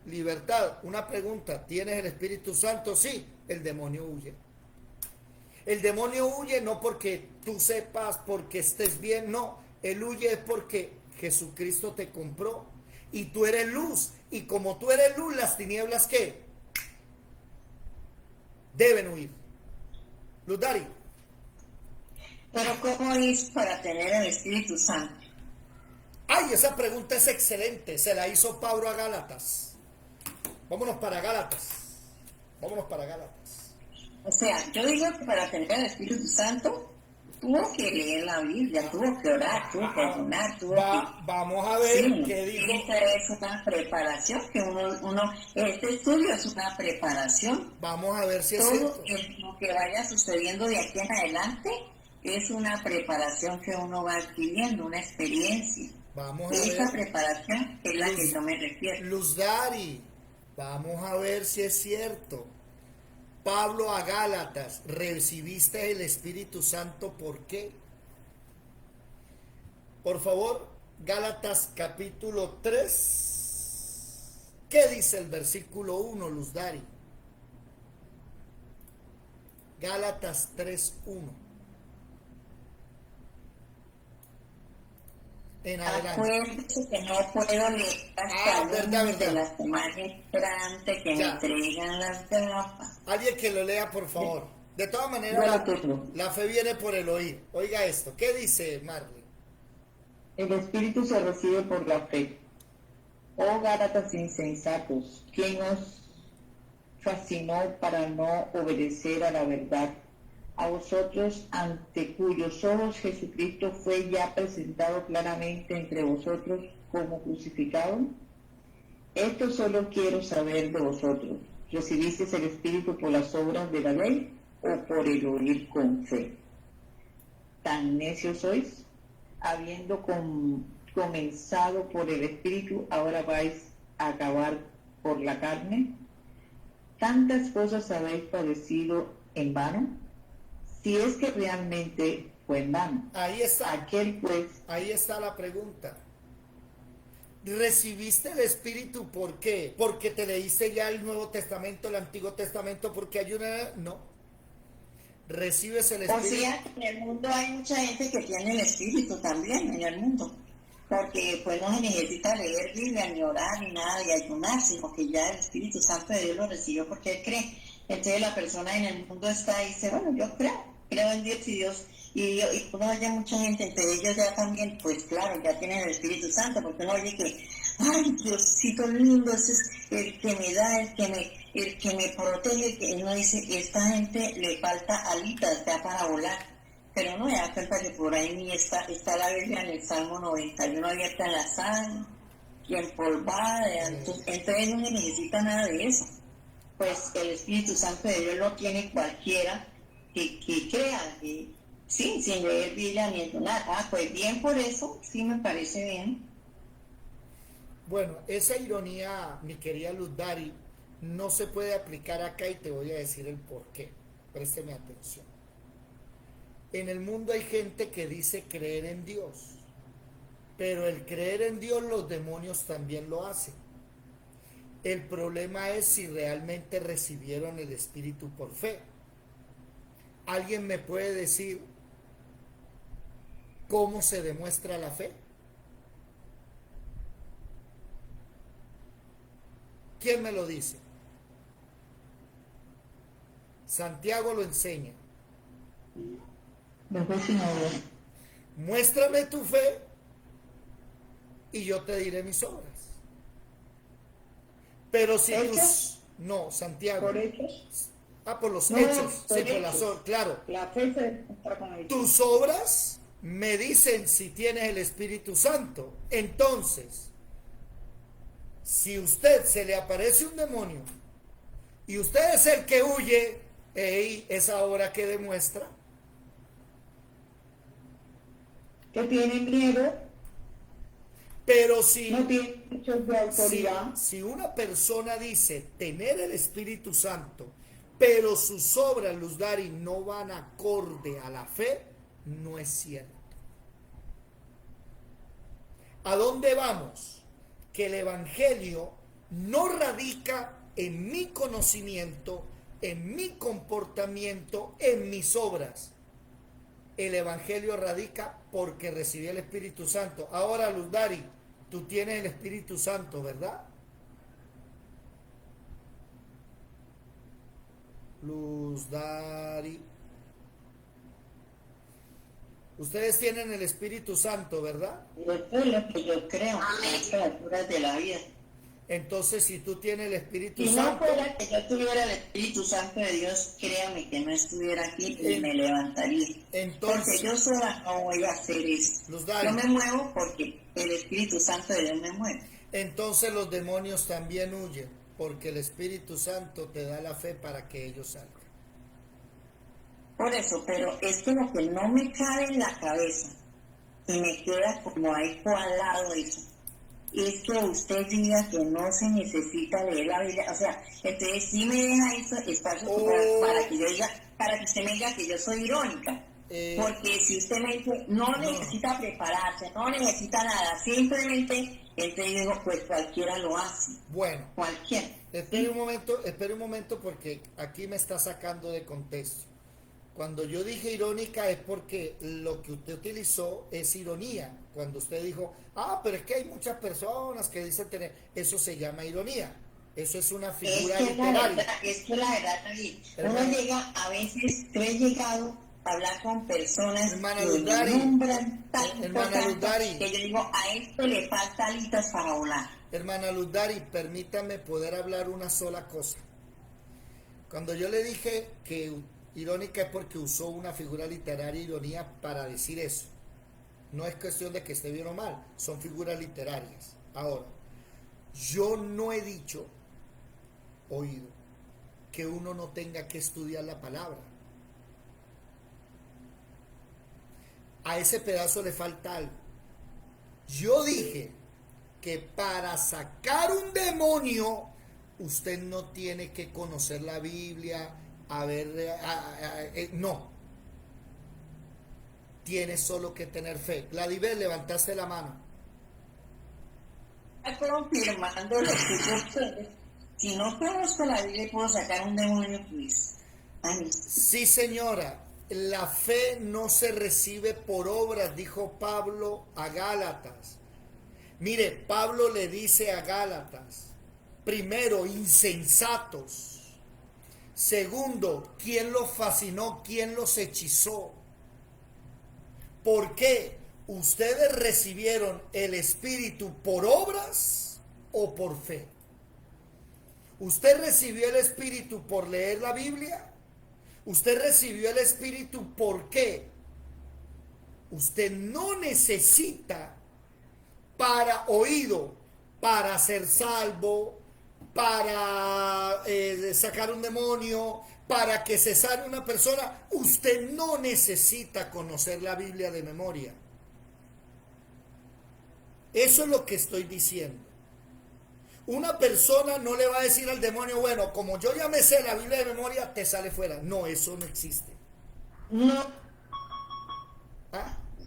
S1: Libertad. Una pregunta: ¿tienes el Espíritu Santo? Sí. El demonio huye. El demonio huye no porque tú sepas, porque estés bien, no. Él huye es porque Jesucristo te compró y tú eres luz. Y como tú eres luz, las tinieblas, ¿qué? Deben huir. Luz Dari.
S8: Pero ¿cómo es para tener el Espíritu Santo?
S1: Ay, esa pregunta es excelente. Se la hizo Pablo a Gálatas. Vámonos para Gálatas.
S8: O sea, yo digo que para tener el Espíritu Santo tuvo que leer la Biblia, tuvo que orar, tuvo que ayunar,
S1: vamos a ver
S8: sí,
S1: qué dijo.
S8: Esta es una preparación, que este estudio es una preparación.
S1: Vamos a ver si es
S8: todo
S1: cierto.
S8: lo que vaya sucediendo de aquí en adelante es una preparación que uno va adquiriendo, una experiencia.
S1: Vamos a
S8: Esa
S1: ver.
S8: preparación es la que yo me refiero.
S1: Luz Dari, vamos a ver si es cierto. Pablo a Gálatas, recibiste el Espíritu Santo, ¿por qué? Por favor, Gálatas capítulo 3. ¿Qué dice el versículo 1, Luz Dari? Gálatas 3:1. En adelante.
S8: Acuérdese que no puedo leer hasta
S1: verdad.
S8: de la semana entrante que me
S1: Ya.
S8: entregan las gafas.
S1: Alguien que lo lea, por favor. De todas maneras,
S11: Bueno, turno.
S1: la fe viene por el oír. Oiga esto. ¿Qué dice Marley?
S11: El Espíritu se recibe por la fe. Oh Gálatas insensatos, ¿quién os fascinó para no obedecer a la verdad? A vosotros, ante cuyos ojos Jesucristo fue ya presentado claramente entre vosotros como crucificado. Esto solo quiero saber de vosotros. ¿Recibisteis el Espíritu por las obras de la ley o por el oír con fe? ¿Tan necios sois? Habiendo comenzado por el Espíritu, ahora vais a acabar por la carne. ¿Tantas cosas habéis padecido en vano? Si es que realmente fue en vano.
S1: Ahí está.
S11: Aquel pues,
S1: Ahí está la pregunta. ¿Recibiste el Espíritu por qué? ¿Porque te leíste ya el Nuevo Testamento, el Antiguo Testamento? ¿Porque hay una...? No. ¿Recibes el
S8: O
S1: Espíritu?
S8: sea, en el mundo hay mucha gente que tiene el Espíritu también, en el mundo. Porque pues no se necesita leer Biblia, ni orar, ni nada, y ayunar, sino que ya el Espíritu Santo de Dios lo recibió porque él cree. Entonces la persona en el mundo está y dice, bueno, yo creo en Dios y uno oye mucha gente, entre ellos ya también, pues claro, ya tienen el Espíritu Santo, porque uno oye que, ay, Diosito lindo, ese es el que me da, el que me protege, que uno dice, esta gente le falta alitas ya para volar, pero no me da cuenta que por ahí está la Biblia en el Salmo 91 abierta en la sal y empolvada, entonces no se necesita nada de eso. Pues el Espíritu Santo de Dios lo tiene cualquiera que crea, sí, sin leer Biblia ni nada. Ah, pues bien por eso, sí me parece bien.
S1: Bueno, esa ironía, mi querida Luz Dari, no se puede aplicar acá y te voy a decir el por qué. Présteme atención. En el mundo hay gente que dice creer en Dios, pero el creer en Dios los demonios también lo hacen. El problema es si realmente recibieron el Espíritu por fe. ¿Alguien me puede decir cómo se demuestra la fe? ¿Quién me lo dice? Santiago lo enseña. Muéstrame tu fe y yo te diré mis obras. Pero si tus... No, Santiago.
S2: ¿Por hechos?
S1: Por los
S2: No,
S1: hechos.
S2: por
S1: Sí, por las
S2: hechos.
S1: obras, claro.
S2: La fe se demuestra con hechos.
S1: Tus obras me dicen si tienes el Espíritu Santo. Entonces, si usted se le aparece un demonio y usted es el que huye, esa obra que demuestra.
S2: Que tienen miedo.
S1: Pero si,
S2: no tienen hechos de autoridad.
S1: Si una persona dice tener el Espíritu Santo, pero sus obras, Luz Dari, no van acorde a la fe, no es cierto. ¿A dónde vamos? Que el Evangelio no radica en mi conocimiento, en mi comportamiento, en mis obras. El Evangelio radica porque recibí el Espíritu Santo. Ahora, Luz Dari, tú tienes el Espíritu Santo, ¿verdad? Luz Dari. Ustedes tienen el Espíritu Santo, ¿verdad?
S8: Eso es lo que yo creo, a estas alturas de la vida.
S1: Entonces, si tú tienes el Espíritu
S8: Si no
S1: Santo...
S8: fuera que yo tuviera el Espíritu Santo de Dios, créame que no estuviera aquí y me levantaría.
S1: Entonces,
S8: porque yo sola no voy a hacer eso. Yo me muevo porque el Espíritu Santo de Dios me mueve.
S1: Entonces los demonios también huyen, porque el Espíritu Santo te da la fe para que ellos salgan.
S8: Por eso, pero es que lo que no me cabe en la cabeza y me queda como ahí cuadrado eso, es que usted diga que no se necesita leer la Biblia. O sea, entonces sí me deja eso espacio para que yo diga, para que usted me diga que yo soy irónica. Porque si usted me dice, no necesita prepararse, no necesita nada, simplemente, entonces digo, pues cualquiera lo hace.
S1: Bueno,
S8: cualquiera.
S1: Espere un momento porque aquí me está sacando de contexto. Cuando yo dije irónica es porque lo que usted utilizó es ironía. Cuando usted dijo, pero es que hay muchas personas que dicen tener, eso se llama ironía. Eso es una figura literaria.
S8: Es que la verdad, David, uno llega, a veces, yo he llegado a hablar con personas que me nombran tanto que yo digo, a esto le falta alitas para volar.
S1: Hermana Luzdari, permítame poder hablar una sola cosa. Cuando yo le dije que irónica es porque usó una figura literaria ironía para decir eso. No es cuestión de que esté bien o mal, son figuras literarias. Ahora, yo no he oído, que uno no tenga que estudiar la palabra. A ese pedazo le falta algo. Yo dije que para sacar un demonio, usted no tiene que conocer la Biblia, no. Tiene solo que tener fe. Gladibel, levantaste la mano.
S8: Confirmando lo que yo sé. Si no conozco la Biblia, puedo sacar un demonio, pues.
S1: Sí, señora. La fe no se recibe por obras, dijo Pablo a Gálatas. Mire, Pablo le dice a Gálatas, primero, insensatos. Segundo, ¿quién los fascinó? ¿Quién los hechizó? ¿Por qué? ¿Ustedes recibieron el Espíritu por obras o por fe? ¿Usted recibió el Espíritu por leer la Biblia? ¿Usted recibió el Espíritu por qué? Usted no necesita para oído, para ser salvo, para sacar un demonio, para que se sane una persona. Usted no necesita conocer la Biblia de memoria. Eso es lo que estoy diciendo. Una persona no le va a decir al demonio, bueno, como yo ya me sé la Biblia de memoria, te sale fuera. No, eso no existe.
S8: No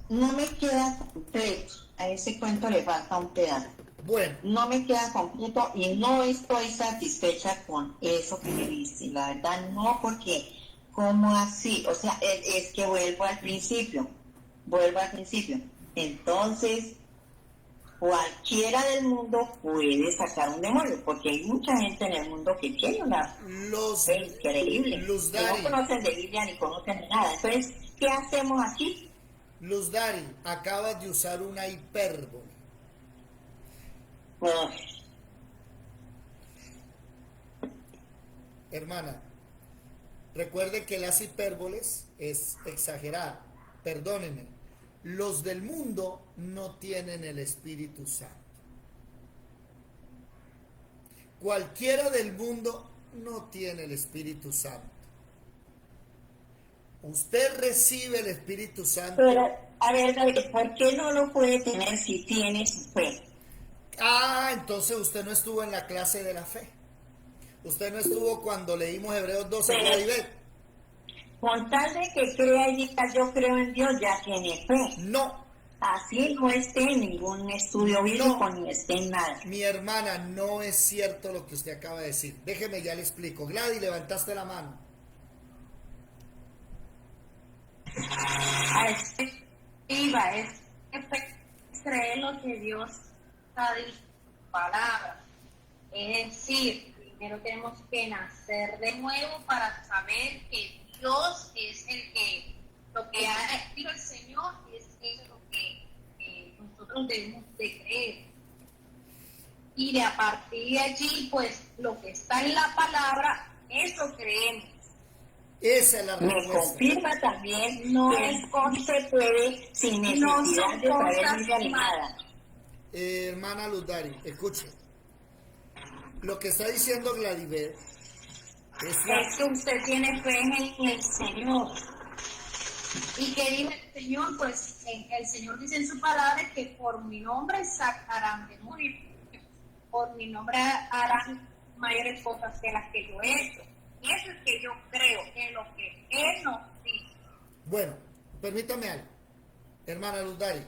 S8: me queda completo. A ese cuento le falta un pedazo.
S1: Bueno.
S8: No me queda completo y no estoy satisfecha con eso que me dice. La verdad, no, porque, ¿cómo así? O sea, es que vuelvo al principio. Entonces, cualquiera del mundo puede sacar un demonio, porque hay mucha gente en el mundo que tiene una fe increíble. Que no conocen de Biblia ni conocen de nada. Entonces, ¿qué hacemos aquí?
S1: Luzdari, acabas de usar una hipérbole. Hermana, recuerde que las hipérboles es exagerar. Perdónenme. Los del mundo no tienen el Espíritu Santo. Cualquiera del mundo no tiene el Espíritu Santo. Usted recibe el Espíritu Santo.
S8: Pero, a ver, David, ¿por qué no lo puede tener si tiene su fe?
S1: Entonces usted no estuvo en la clase de la fe. Usted no estuvo cuando leímos Hebreos 12 en la Biblia.
S8: Con tal de que crea y diga yo creo en Dios, ya tiene fe.
S1: No.
S8: Así no esté en ningún estudio bíblico ni esté en nada.
S1: Mi hermana, no es cierto lo que usted acaba de decir. Déjeme, ya le explico. Gladys, levantaste la mano.
S10: Es creer lo que Dios ha dicho, palabra. Es decir, primero tenemos que nacer de nuevo para saber que Dios es el que, lo que ha dicho el Señor es lo que nosotros debemos de creer. Y de a partir de allí, pues, lo que está en la palabra, eso creemos.
S1: Esa es la
S8: respuesta. Me confirma también que no se puede sin necesidad de saber ni nada.
S1: Hermana Luzdari, escuche. Lo que está diciendo Gladibel
S8: es que usted tiene fe en el Señor.
S7: ¿Y qué dijo el Señor? Pues el Señor dice en su palabra que por mi nombre sacarán demonios, por mi nombre harán mayores cosas que las que yo he hecho. Y eso es que yo creo en lo que Él nos dice.
S1: Bueno, permítame algo, hermana Luz Dari.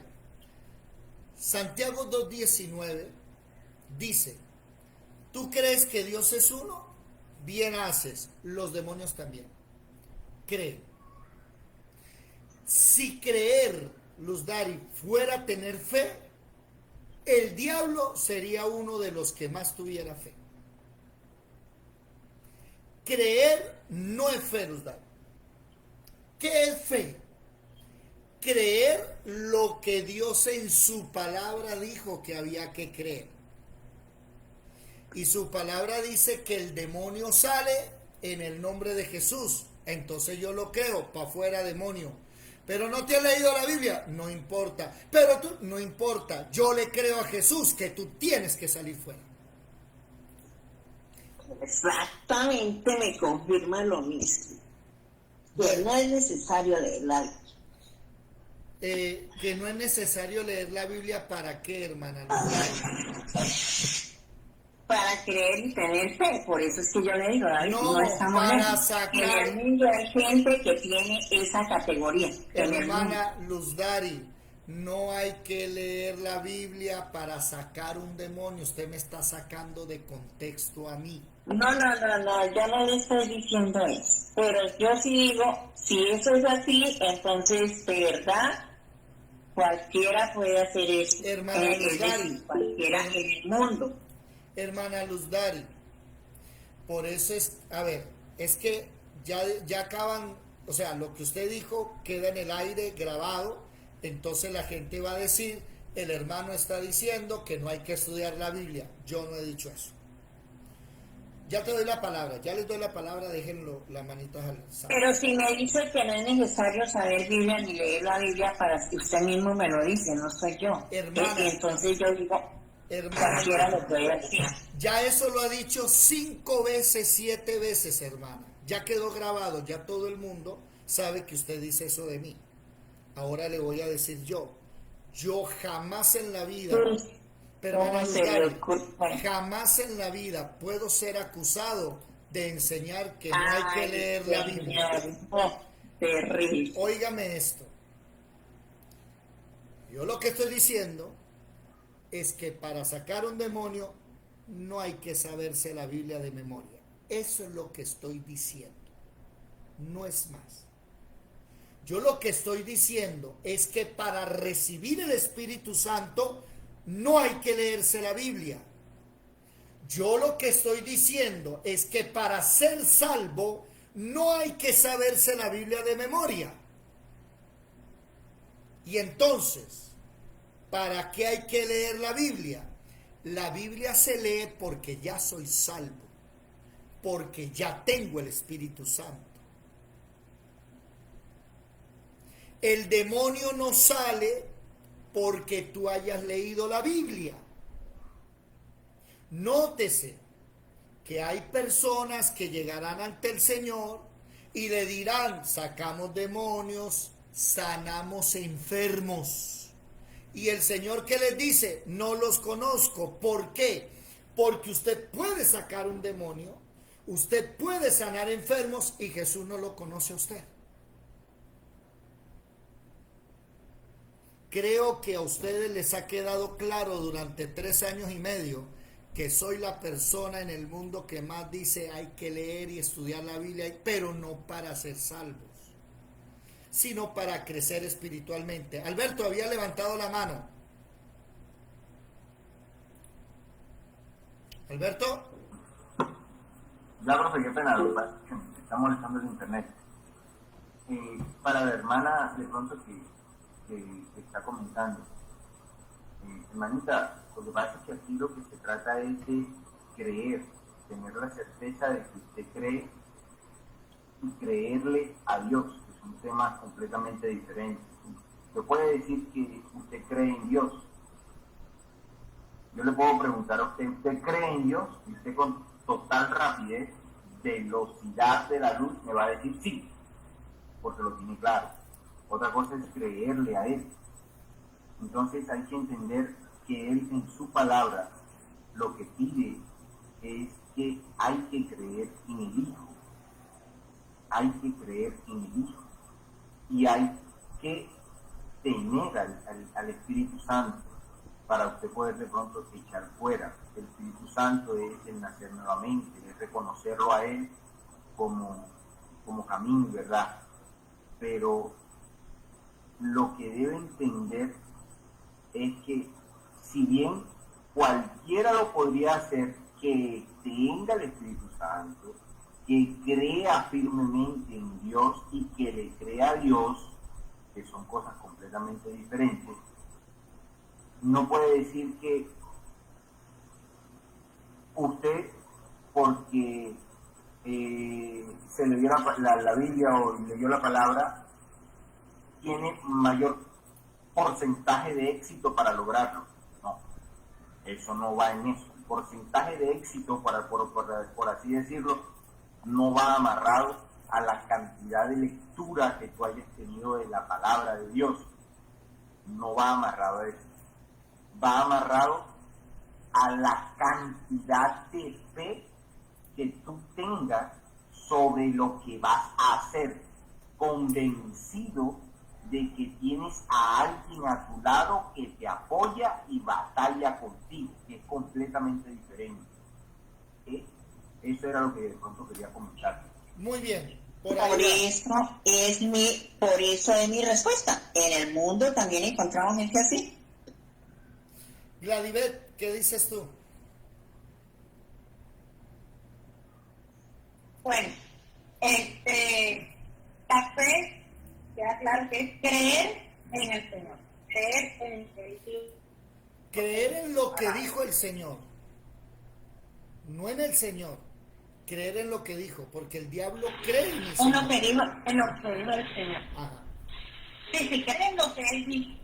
S1: Santiago 2:19 dice: ¿tú crees que Dios es uno? Bien haces, los demonios también. Cree. Si creer, Luz Dari, fuera tener fe, el diablo sería uno de los que más tuviera fe. Creer no es fe, Luz Dari. ¿Qué es fe? Creer lo que Dios en su palabra dijo que había que creer. Y su palabra dice que el demonio sale en el nombre de Jesús. Entonces yo lo creo, para afuera demonio. Pero no te has leído la Biblia, no importa. Pero tú, no importa, yo le creo a Jesús que tú tienes que salir fuera.
S8: Exactamente, me confirma lo mismo. Que no es necesario leer la Biblia.
S1: Que no es necesario leer la Biblia, ¿para qué, hermana?
S8: Para creer y tener fe, por eso es que yo le digo, David,
S1: no
S8: estamos
S1: para sacar.
S8: En el mundo hay gente que tiene esa categoría.
S1: Hermana Luz Dari, no hay que leer la Biblia para sacar un demonio. Usted me está sacando de contexto a mí.
S8: No, yo no le estoy diciendo eso. Pero yo sí digo, si eso es así, entonces de verdad cualquiera puede hacer eso.
S1: Hermana Luz Dari,
S8: cualquiera en el mundo.
S1: Hermana Luz Dari, por eso es, a ver, es que ya acaban, o sea, lo que usted dijo queda en el aire grabado, entonces la gente va a decir, el hermano está diciendo que no hay que estudiar la Biblia. Yo no he dicho eso. Ya te doy la palabra, ya les doy la palabra, déjenlo las manitas al saco.
S8: Pero si me dice que no es necesario saber Biblia ni leer la Biblia, para que usted mismo me lo dice, no soy yo.
S1: Hermana,
S8: entonces yo digo,
S1: hermana,
S8: lo puede decir.
S1: Ya eso lo ha dicho 5 veces, 7 veces, hermana. Ya quedó grabado, ya todo el mundo sabe que usted dice eso de mí. Ahora le voy a decir yo jamás en la vida, pero jamás en la vida puedo ser acusado de enseñar que no hay que leer la Biblia.
S8: Terrible.
S1: Óigame esto. Yo lo que estoy diciendo es que para sacar un demonio no hay que saberse la Biblia de memoria. Eso es lo que estoy diciendo. No es más. Yo lo que estoy diciendo es que para recibir el Espíritu Santo no hay que leerse la Biblia. Yo lo que estoy diciendo es que para ser salvo no hay que saberse la Biblia de memoria. Y entonces, ¿para qué hay que leer la Biblia? La Biblia se lee porque ya soy salvo, porque ya tengo el Espíritu Santo. El demonio no sale porque tú hayas leído la Biblia. Nótese que hay personas que llegarán ante el Señor y le dirán, sacamos demonios, sanamos enfermos. Y el Señor, ¿qué les dice? No los conozco. ¿Por qué? Porque usted puede sacar un demonio, usted puede sanar enfermos y Jesús no lo conoce a usted. Creo que a ustedes les ha quedado claro durante 3 años y medio que soy la persona en el mundo que más dice hay que leer y estudiar la Biblia, pero no para ser salvos, sino para crecer espiritualmente. Alberto había levantado la mano. ¿Alberto?
S3: Ya, profe, qué pena, me está molestando el internet. Para la hermana, de pronto, que está comentando, hermanita, lo que pasa es que aquí lo que se trata es de creer, tener la certeza de que usted cree y creerle a Dios, que son temas completamente diferentes. Usted puede decir que usted cree en Dios. Yo le puedo preguntar a usted, ¿usted cree en Dios? Y usted con total rapidez, velocidad de la luz, me va a decir sí, porque lo tiene claro. otra cosa es creerle a Él. Entonces hay que entender que Él en su palabra lo que pide es que hay que creer en el Hijo. Hay que creer en el Hijo. Y hay que tener al Espíritu Santo para usted poder de pronto echar fuera. El Espíritu Santo es el nacer nuevamente, es reconocerlo a Él como camino y verdad. Pero lo que debe entender es que si bien cualquiera lo podría hacer, que tenga el Espíritu Santo, que crea firmemente en Dios y que le crea a Dios, que son cosas completamente diferentes, no puede decir que usted, porque se le dio la Biblia o leyó la palabra, tiene mayor porcentaje de éxito para lograrlo. No, eso no va en eso. El porcentaje de éxito, por así decirlo, no va amarrado a la cantidad de lectura que tú hayas tenido de la palabra de Dios. No va amarrado a eso. Va amarrado a la cantidad de fe que tú tengas sobre lo que vas a hacer, convencido de que tienes a alguien a tu lado que te apoya y batalla contigo, que es completamente diferente. Eso era lo que de pronto quería comentar.
S1: Muy bien.
S8: Por eso es mi respuesta. En el mundo también encontramos gente así.
S1: Gladibet, ¿qué dices tú?
S13: Bueno, la fe, queda claro que es creer en el Señor, creer en el Señor.
S1: Creer en lo que dijo el Señor, no en el Señor, creer en lo que dijo, porque el diablo cree en el Señor.
S13: En lo que dijo el Señor.
S1: Ajá.
S13: Sí, cree en lo que Él dijo.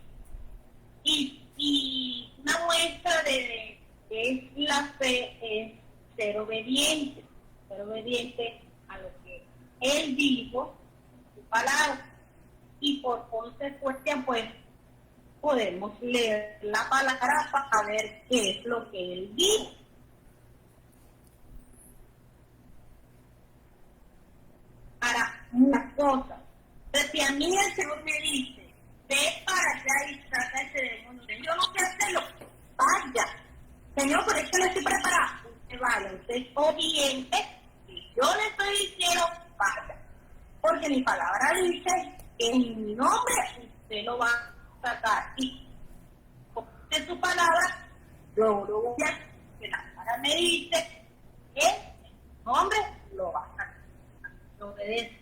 S13: Y una muestra de que es la fe es ser obediente a lo que Él dijo, su palabra. Y por consecuencia, pues, podemos leer la palabra para ver qué es lo que Él dijo. Para una cosa. Entonces, si a mí el Señor me dice, ve para allá y trata ese demonio, yo no sé hacerlo, vaya. Señor, por eso le estoy preparada. Usted vaya, usted es obediente. Yo le estoy diciendo, vaya, porque mi palabra dice que en mi nombre usted lo va a tratar. Y de su palabra, yo lo voy a hacer, que la palabra me dice que en mi nombre lo va a tratar. Lo obedece.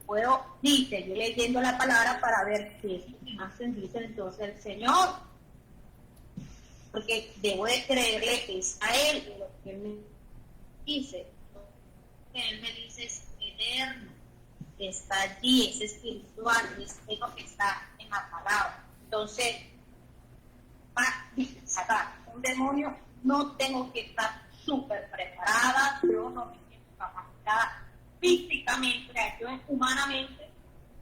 S13: Puedo, seguir leyendo la palabra para ver qué es lo que más se dice entonces el Señor. Porque debo de creerle que es a Él y lo que Él me dice. Que Él me dice es eterno, que está allí, es espiritual, es lo que está en la palabra. Entonces, para sacar un demonio no tengo que estar súper preparada, yo no me siento capacitada físicamente, yo humanamente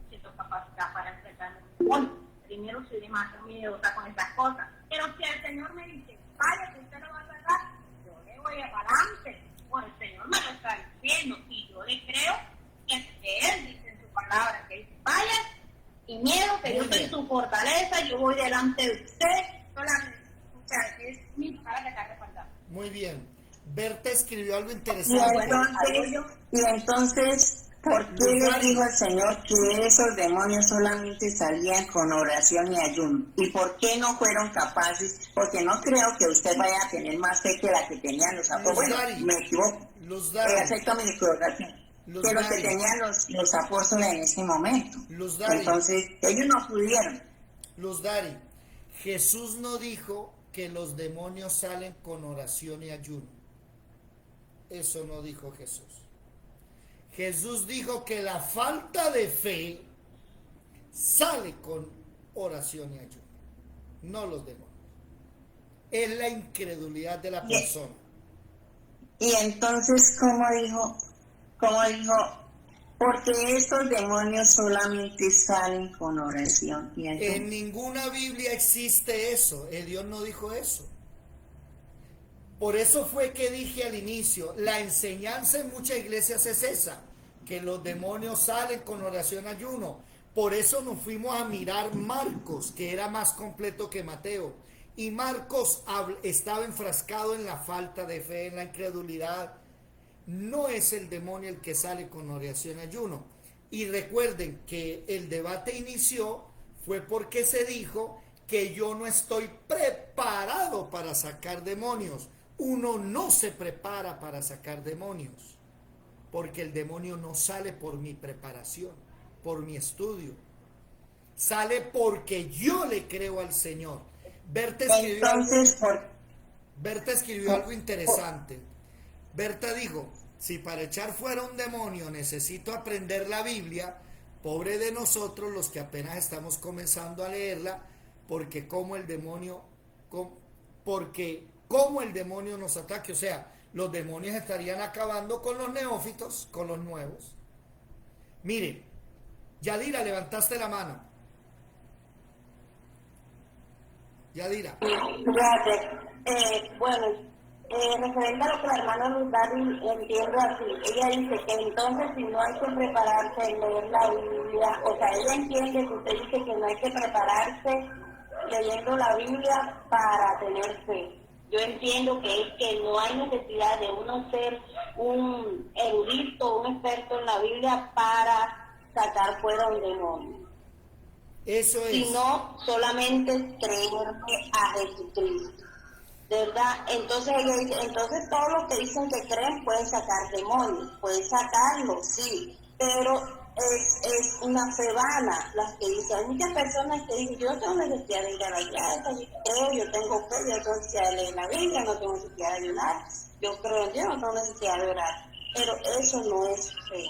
S13: siento capacidad para enfrentar un demonio. Primero soy demasiado miedosa con estas cosas, pero si el Señor me dice, vaya, que usted lo va a sacar, yo le voy adelante. Bueno, el Señor me lo está diciendo y yo le creo que Él dice en su palabra que dice, vaya, sin miedo, que yo soy su fortaleza, yo voy delante de usted, solamente, o sea, es mi palabra que está respaldada.
S1: Muy bien. Berta escribió algo interesante.
S8: Y entonces, ¿por qué le dijo el Señor que esos demonios solamente salían con oración y ayuno? ¿Y por qué no fueron capaces? Porque no creo que usted vaya a tener más fe que la que tenían los apóstoles. Bueno, me equivoco. Acepto mi equivocación. Que los que tenían los apóstoles en ese momento. Entonces, ellos no pudieron.
S1: Luz Dari, Jesús no dijo que los demonios salen con oración y ayuno. Eso no dijo Jesús. Jesús dijo que la falta de fe sale con oración y ayuno, no los demonios. Es la incredulidad de la persona.
S8: Y entonces, ¿cómo dijo Porque estos demonios solamente salen con oración y ayuno.
S1: En ninguna Biblia existe eso. Dios no dijo eso. Por eso fue que dije al inicio, la enseñanza en muchas iglesias es esa, que los demonios salen con oración y ayuno. Por eso nos fuimos a mirar Marcos, que era más completo que Mateo. Y Marcos estaba enfrascado en la falta de fe, en la incredulidad. No es el demonio el que sale con oración y ayuno. Y recuerden que el debate inició fue porque se dijo que yo no estoy preparado para sacar demonios. Uno no se prepara para sacar demonios, porque el demonio no sale por mi preparación, por mi estudio. Sale porque yo le creo al Señor. Berta escribió algo interesante. Berta dijo, si para echar fuera un demonio necesito aprender la Biblia, pobre de nosotros los que apenas estamos comenzando a leerla, porque como el demonio nos ataque, o sea, los demonios estarían acabando con los neófitos, con los nuevos. Miren, Yadira, levantaste la mano. Yadira.
S9: Gracias. Bueno, referente a lo que la hermana Luz Dari entiendo así, ella dice que entonces si no hay que prepararse en leer la Biblia, o sea, ella entiende que usted dice que no hay que prepararse leyendo la Biblia para tener fe. Yo entiendo que es que no hay necesidad de uno ser un erudito, un experto en la Biblia para sacar fuera un demonio.
S1: Eso es.
S9: Sino solamente creerle a Jesucristo. ¿Verdad? Entonces ella dice, entonces todos los que dicen que creen pueden sacar demonios, pueden sacarlos, sí, pero es una fe vana las que dicen. Hay muchas personas que dicen, yo no tengo necesidad de ir a la iglesia, yo creo, yo tengo fe, yo no tengo necesidad de leer la Biblia, no tengo necesidad de ayunar, yo creo en Dios, no tengo necesidad de orar. Pero eso no es fe.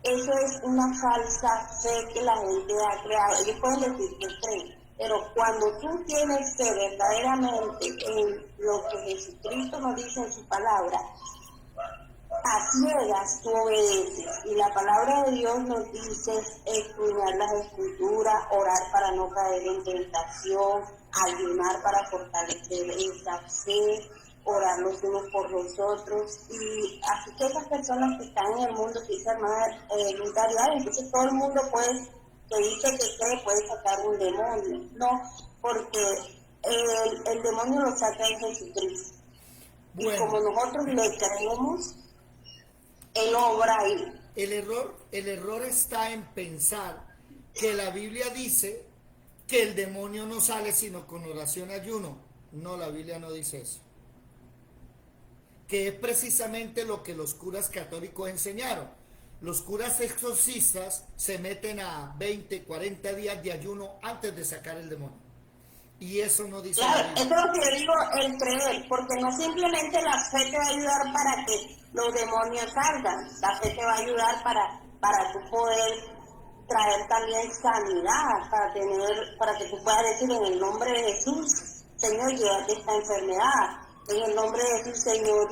S9: Eso es una falsa fe que la gente ha creado. Ellos pueden decir que creen, pero cuando tú tienes fe verdaderamente en lo que Jesucristo nos dice en su palabra, a ciegas tú obedeces. Y la palabra de Dios nos dice escudriñar las escrituras, orar para no caer en tentación, ayunar para fortalecer esa fe, orar los unos por los otros. Y así que esas personas que están en el mundo, que dice hermana entonces todo el mundo que dice que cree puede sacar un demonio. No, porque el demonio lo saca en Jesucristo. Bueno. Y como nosotros le creemos, Él obra ahí.
S1: El error está en pensar que la Biblia dice que el demonio no sale sino con oración y ayuno. No, la Biblia no dice eso. Que es precisamente lo que los curas católicos enseñaron. Los curas exorcistas se meten a 20, 40 días de ayuno antes de sacar el demonio. Y eso no dice
S9: claro, eso es lo que yo digo, el creer, porque no simplemente la fe te va a ayudar para que los demonios salgan, la fe te va a ayudar para tú poder traer también sanidad, para que tú puedas decir en el nombre de Jesús, Señor, llévate esta enfermedad, en el nombre de Jesús, Señor,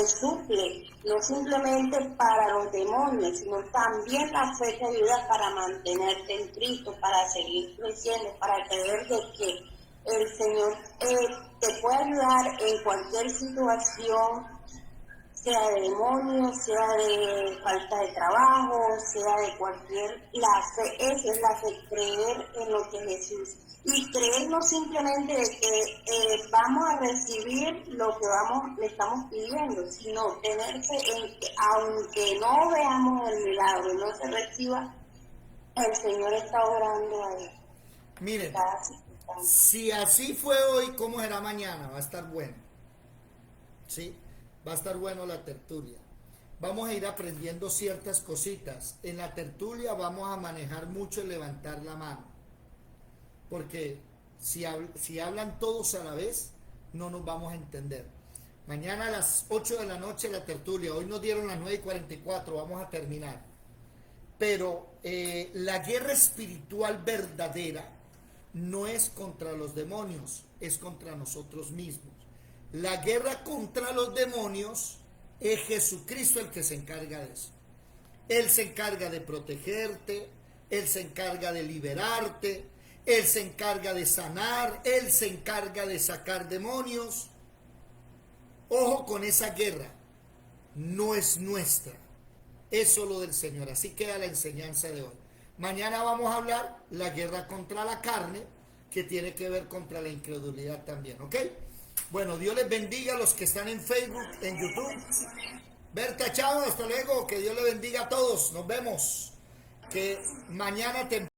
S9: suple, no simplemente para los demonios, sino también la fe te ayuda para mantenerte en Cristo, para seguir creciendo, para creer de que el Señor te puede ayudar en cualquier situación, sea de demonio, sea de falta de trabajo, sea de cualquier... La fe, esa es la fe, creer en lo que Jesús... Y creer no simplemente de que vamos a recibir lo que le estamos pidiendo, sino tener fe en que aunque no veamos el milagro y no se reciba, el Señor está orando ahí.
S1: Miren, si así fue hoy, ¿cómo será mañana? Va a estar bueno. ¿Sí? Va a estar bueno la tertulia. Vamos a ir aprendiendo ciertas cositas. En la tertulia vamos a manejar mucho el levantar la mano. Porque si hablan todos a la vez, no nos vamos a entender. Mañana a las 8 de la noche la tertulia. Hoy nos dieron las 9:44, vamos a terminar. Pero la guerra espiritual verdadera no es contra los demonios, es contra nosotros mismos. La guerra contra los demonios es Jesucristo el que se encarga de eso. Él se encarga de protegerte, Él se encarga de liberarte, Él se encarga de sanar, Él se encarga de sacar demonios. Ojo con esa guerra, no es nuestra, es solo del Señor. Así queda la enseñanza de hoy. Mañana vamos a hablar la guerra contra la carne, que tiene que ver contra la incredulidad también, ¿ok? Bueno, Dios les bendiga a los que están en Facebook, en YouTube. Berta, chao, hasta luego, que Dios les bendiga a todos, nos vemos. Que mañana temprano.